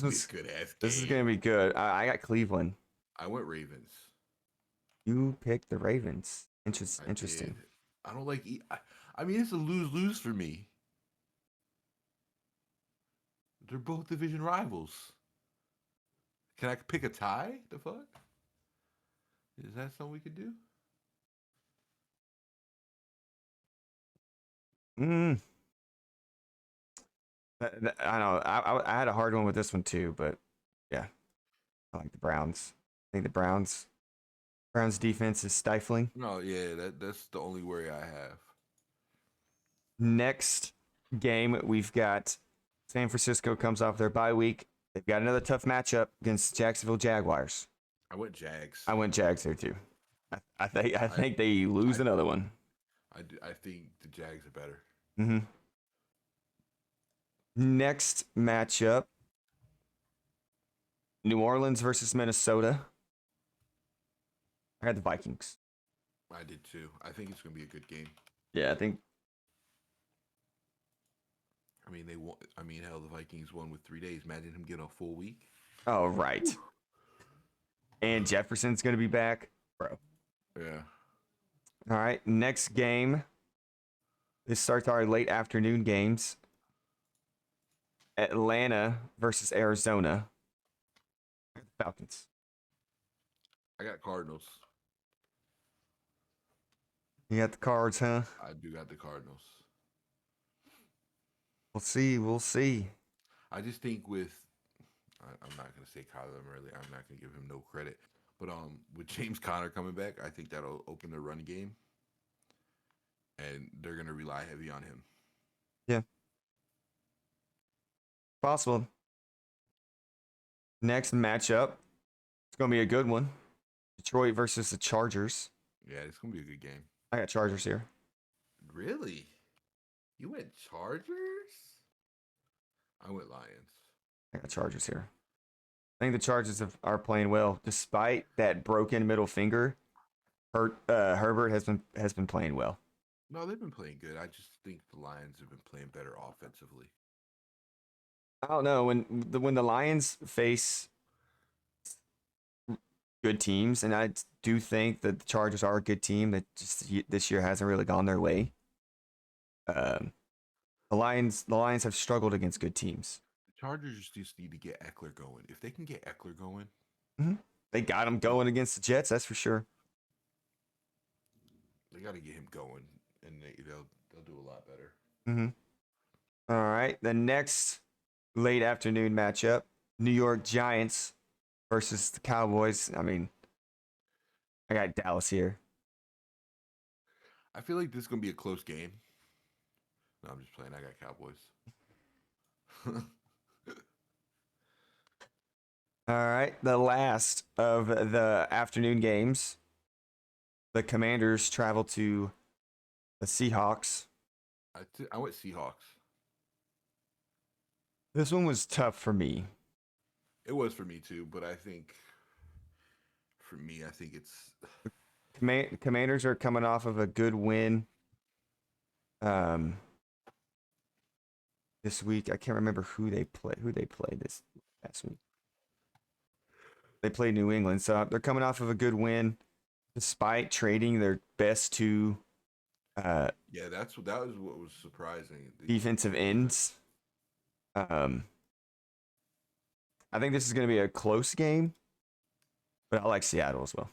ass game. This is gonna be good. I got Cleveland. I went Ravens. You picked the Ravens. I did. Interesting. I don't like. I mean, it's a lose-lose for me. They're both division rivals. Can I pick a tie? The fuck? Is that something we could do? Mm, I know. I had a hard one with this one too, but yeah, I like the Browns. I think the Browns defense is stifling. No, yeah, that's the only worry I have. Next game, we've got San Francisco comes off their bye week. They've got another tough matchup against Jacksonville Jaguars. I went Jags. I went Jags there too. I I think they lose I another one. I think the Jags are better. Mm-hmm. Next matchup, New Orleans versus Minnesota. I had the Vikings. I did too. I think it's gonna be a good game. Yeah, I think. I mean, they won. I mean, hell, the Vikings won with 3 days. Imagine him getting a full week. Oh, right. And Jefferson's going to be back. Bro. Yeah. All right. Next game. This starts our late afternoon games. Atlanta versus Arizona. Falcons. I got Cardinals. You got the Cards, huh? I do got the Cardinals. We'll see. We'll see. I just think with I'm not gonna say Kyler Murray. I'm not gonna give him no credit. But with James Conner coming back, I think that'll open the run game, and they're gonna rely heavy on him. Yeah. Possible. Next matchup. It's going to be a good one. Detroit versus the Chargers. Yeah, it's gonna be a good game. I got Chargers here. Really? You went Chargers? I went Lions. I got Chargers here. I think the Chargers are playing well, despite that broken middle finger. Herbert has been playing well. No, they've been playing good. I just think the Lions have been playing better offensively. I don't know when the Lions face good teams, and I do think that the Chargers are a good team that just this year hasn't really gone their way. Um, the Lions have struggled against good teams. The Chargers just need to get Eckler going. If they can get Eckler going, Mm-hmm. They got him going against the Jets, that's for sure. they got to get him going, and they'll do a lot better. Mm-hmm. All right, the next late afternoon matchup: New York Giants versus the Cowboys. I mean, I got Dallas here. I feel like this is gonna be a close game. No, I'm just playing. I got Cowboys. All right, the last of the afternoon games. The Commanders travel to the Seahawks. I went Seahawks. This one was tough for me. It was for me too, but I think for me, I think it's Commanders are coming off of a good win. Um, this week I can't remember who they played this last week. They played New England, so they're coming off of a good win, despite trading their best two yeah. That was what was surprising. defensive ends. I think this is going to be a close game, but I like Seattle as well.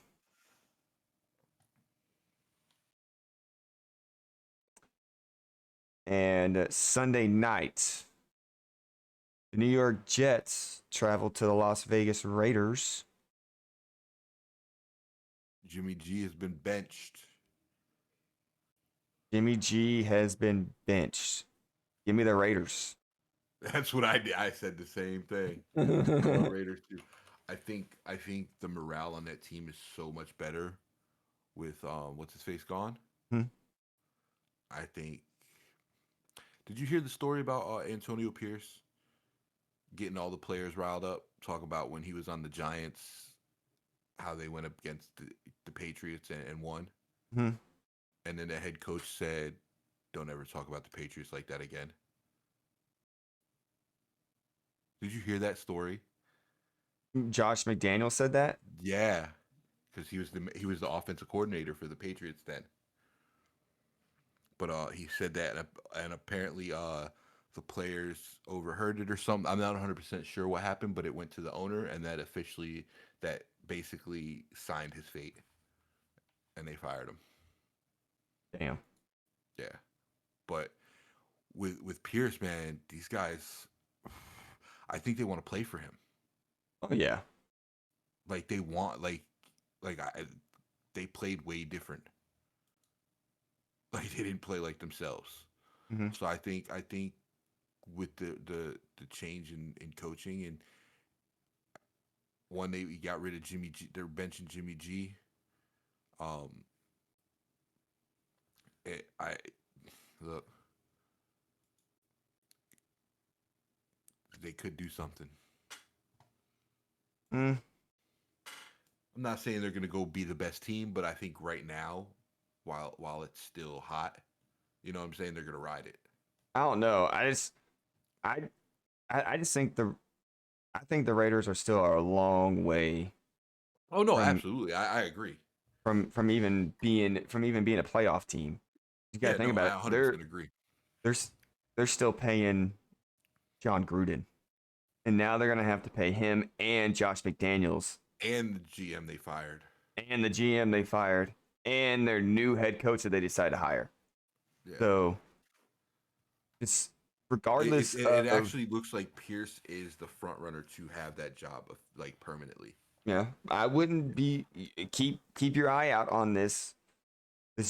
And Sunday night, the New York Jets travel to the Las Vegas Raiders. Jimmy G has been benched. Jimmy G has been benched. Give me the Raiders. That's what I did. I said the same thing. Raiders too. I think the morale on that team is so much better with what's his face gone. Hmm. I think. Did you hear the story about Antonio Pierce getting all the players riled up? Talk about when he was on the Giants, how they went up against the Patriots and won. Hmm. And then the head coach said, "Don't ever talk about the Patriots like that again." Did you hear that story? Josh McDaniel said that. Yeah, because he was the offensive coordinator for the Patriots then. But he said that, and apparently the players overheard it or something. I'm not 100% sure what happened, but it went to the owner, and that basically signed his fate, and they fired him. Damn. Yeah, but with Pierce, man, these guys, I think they want to play for him. Oh yeah. Like they want like they played way different. Like they didn't play like themselves. Hmm. So I think with the change in coaching, and one, they got rid of Jimmy G, they're benching Jimmy G. Um, I look, they could do something. Mm. I'm not saying they're gonna go be the best team, but I think right now, while it's still hot, you know what I'm saying, they're gonna ride it. I don't know. I I just think the Raiders are still a long way Oh no, from absolutely, I agree. from even being a playoff team. You got to Yeah, think no, about I it. 100% agree. They're they're still paying John Gruden, and now they're gonna have to pay him and Josh McDaniels And the GM they fired. and the GM they fired and their new head coach that they decided to hire. Yeah. So it's It, it, regardless it of actually looks like Pierce is the front runner to have that job of, like, permanently. yeah, I wouldn't be keep your eye out on this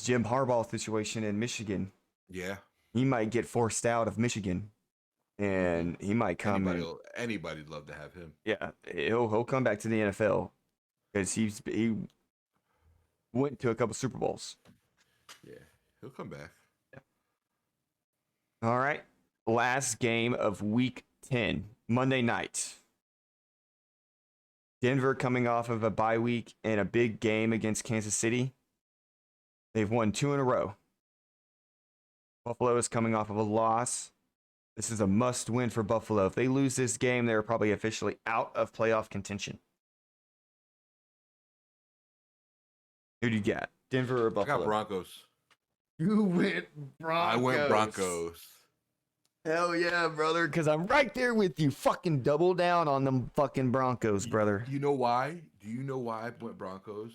Jim Harbaugh situation in Michigan. Yeah. He might get forced out of Michigan, Hmm. and he might come and Anybody'd love to have him. yeah, he'll come back to the NFL because he went to a couple Super Bowls. Yeah, he'll come back. All right, last game of Week 10, Monday night. Denver coming off of a bye week and a big game against Kansas City. They've won 2 in a row. Buffalo is coming off of a loss. This is a must win for Buffalo. If they lose this game, they're probably officially out of playoff contention. Who do you got? Denver or I got Buffalo? Broncos. You went I went Broncos. Hell yeah, brother, because I'm right there with you. Fucking double down on them fucking Broncos, brother. You know why? Do you know why I went Broncos?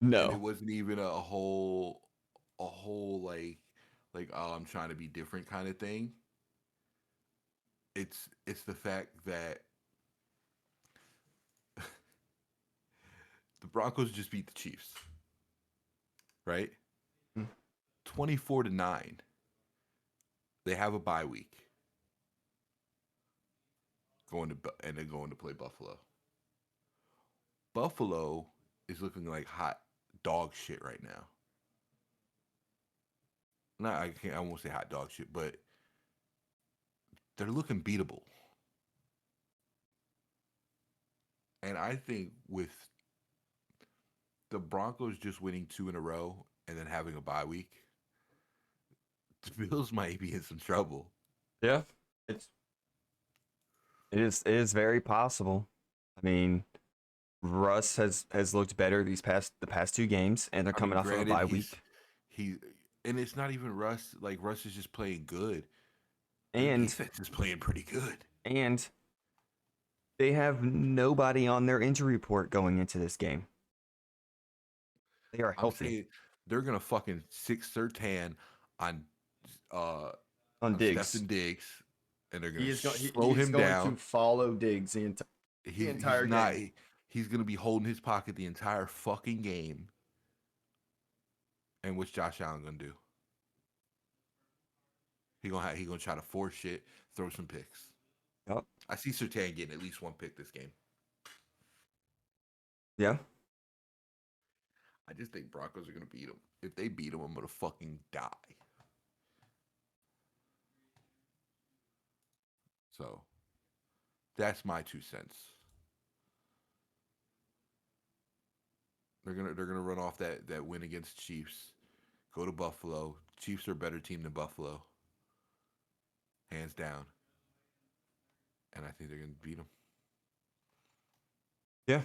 And it No. wasn't even a whole like, oh, I'm trying to be different kind of thing. It's the fact that the Broncos just beat the Chiefs, right? 24-9. They have a bye week. And they're going to play Buffalo. Buffalo is looking like hot dog shit right now. Not I won't say hot dog shit, but they're looking beatable. And I think with the Broncos just winning 2 in a row and then having a bye week, the Bills might be in some trouble. Yeah. It's it is very possible. I mean, Russ has looked better the past 2 games, and they're I mean, coming off of a granted, bye week. he and it's not even Russ. Like, Russ is just playing good. Their And defense is playing pretty good. and they have nobody on their injury report going into this game. They are I'm healthy saying they're gonna fucking six Sertan on uh on on Diggs. Stefan Diggs, and they're gonna He slow is him going to down. follow Diggs the He's entire not. game. He's gonna be holding his pocket the entire fucking game. And what's Josh Allen gonna do? He gonna try to force shit, throw some picks. Yep. I see Sertan getting at least one pick this game. Yeah. I just think Broncos are gonna beat him. If they beat him, I'm gonna fucking die. So that's my 2 cents. They're gonna run off that win against Chiefs. Go to Buffalo. Chiefs are a better team than Buffalo, hands down. And I think they're gonna beat them. Yeah.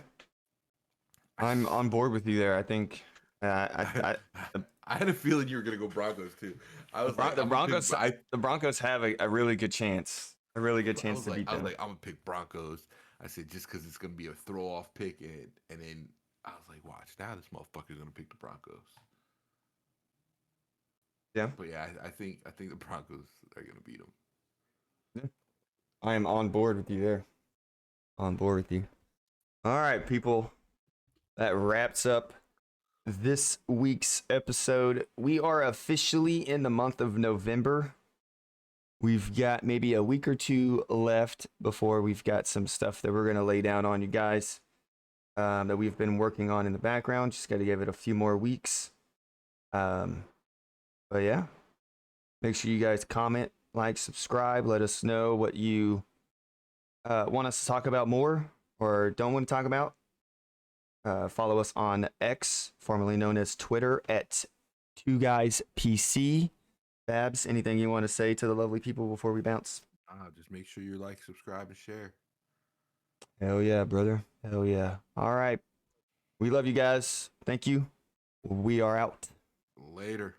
I'm on board with you there. I think I had a feeling you were gonna go Broncos too. I was like, the I'm gonna pick. Broncos the Broncos have a really good chance. A really good chance to beat I was them. like, I'm gonna pick Broncos. I said just because it's gonna be a throw off pick, and then I was like, watch now, this motherfucker's gonna pick the Broncos. Yeah. But yeah, I think the Broncos are gonna beat them. Yeah. I am on board with you there. On board with you. All right, people. That wraps up this week's episode. We are officially in the month of November. We've got maybe a week or two left before we've got some stuff that we're going to lay down on you guys that we've been working on in the background. Just got to give it a few more weeks. But yeah, make sure you guys comment, like, subscribe. Let us know what you want us to talk about more or don't want to talk about. Follow us on X, formerly known as Twitter, at 2GuysPC. Babs, anything you want to say to the lovely people before we bounce? Just make sure you like, subscribe, and share. Hell yeah, brother. Hell yeah. All right. We love you guys. Thank you. We are out. Later.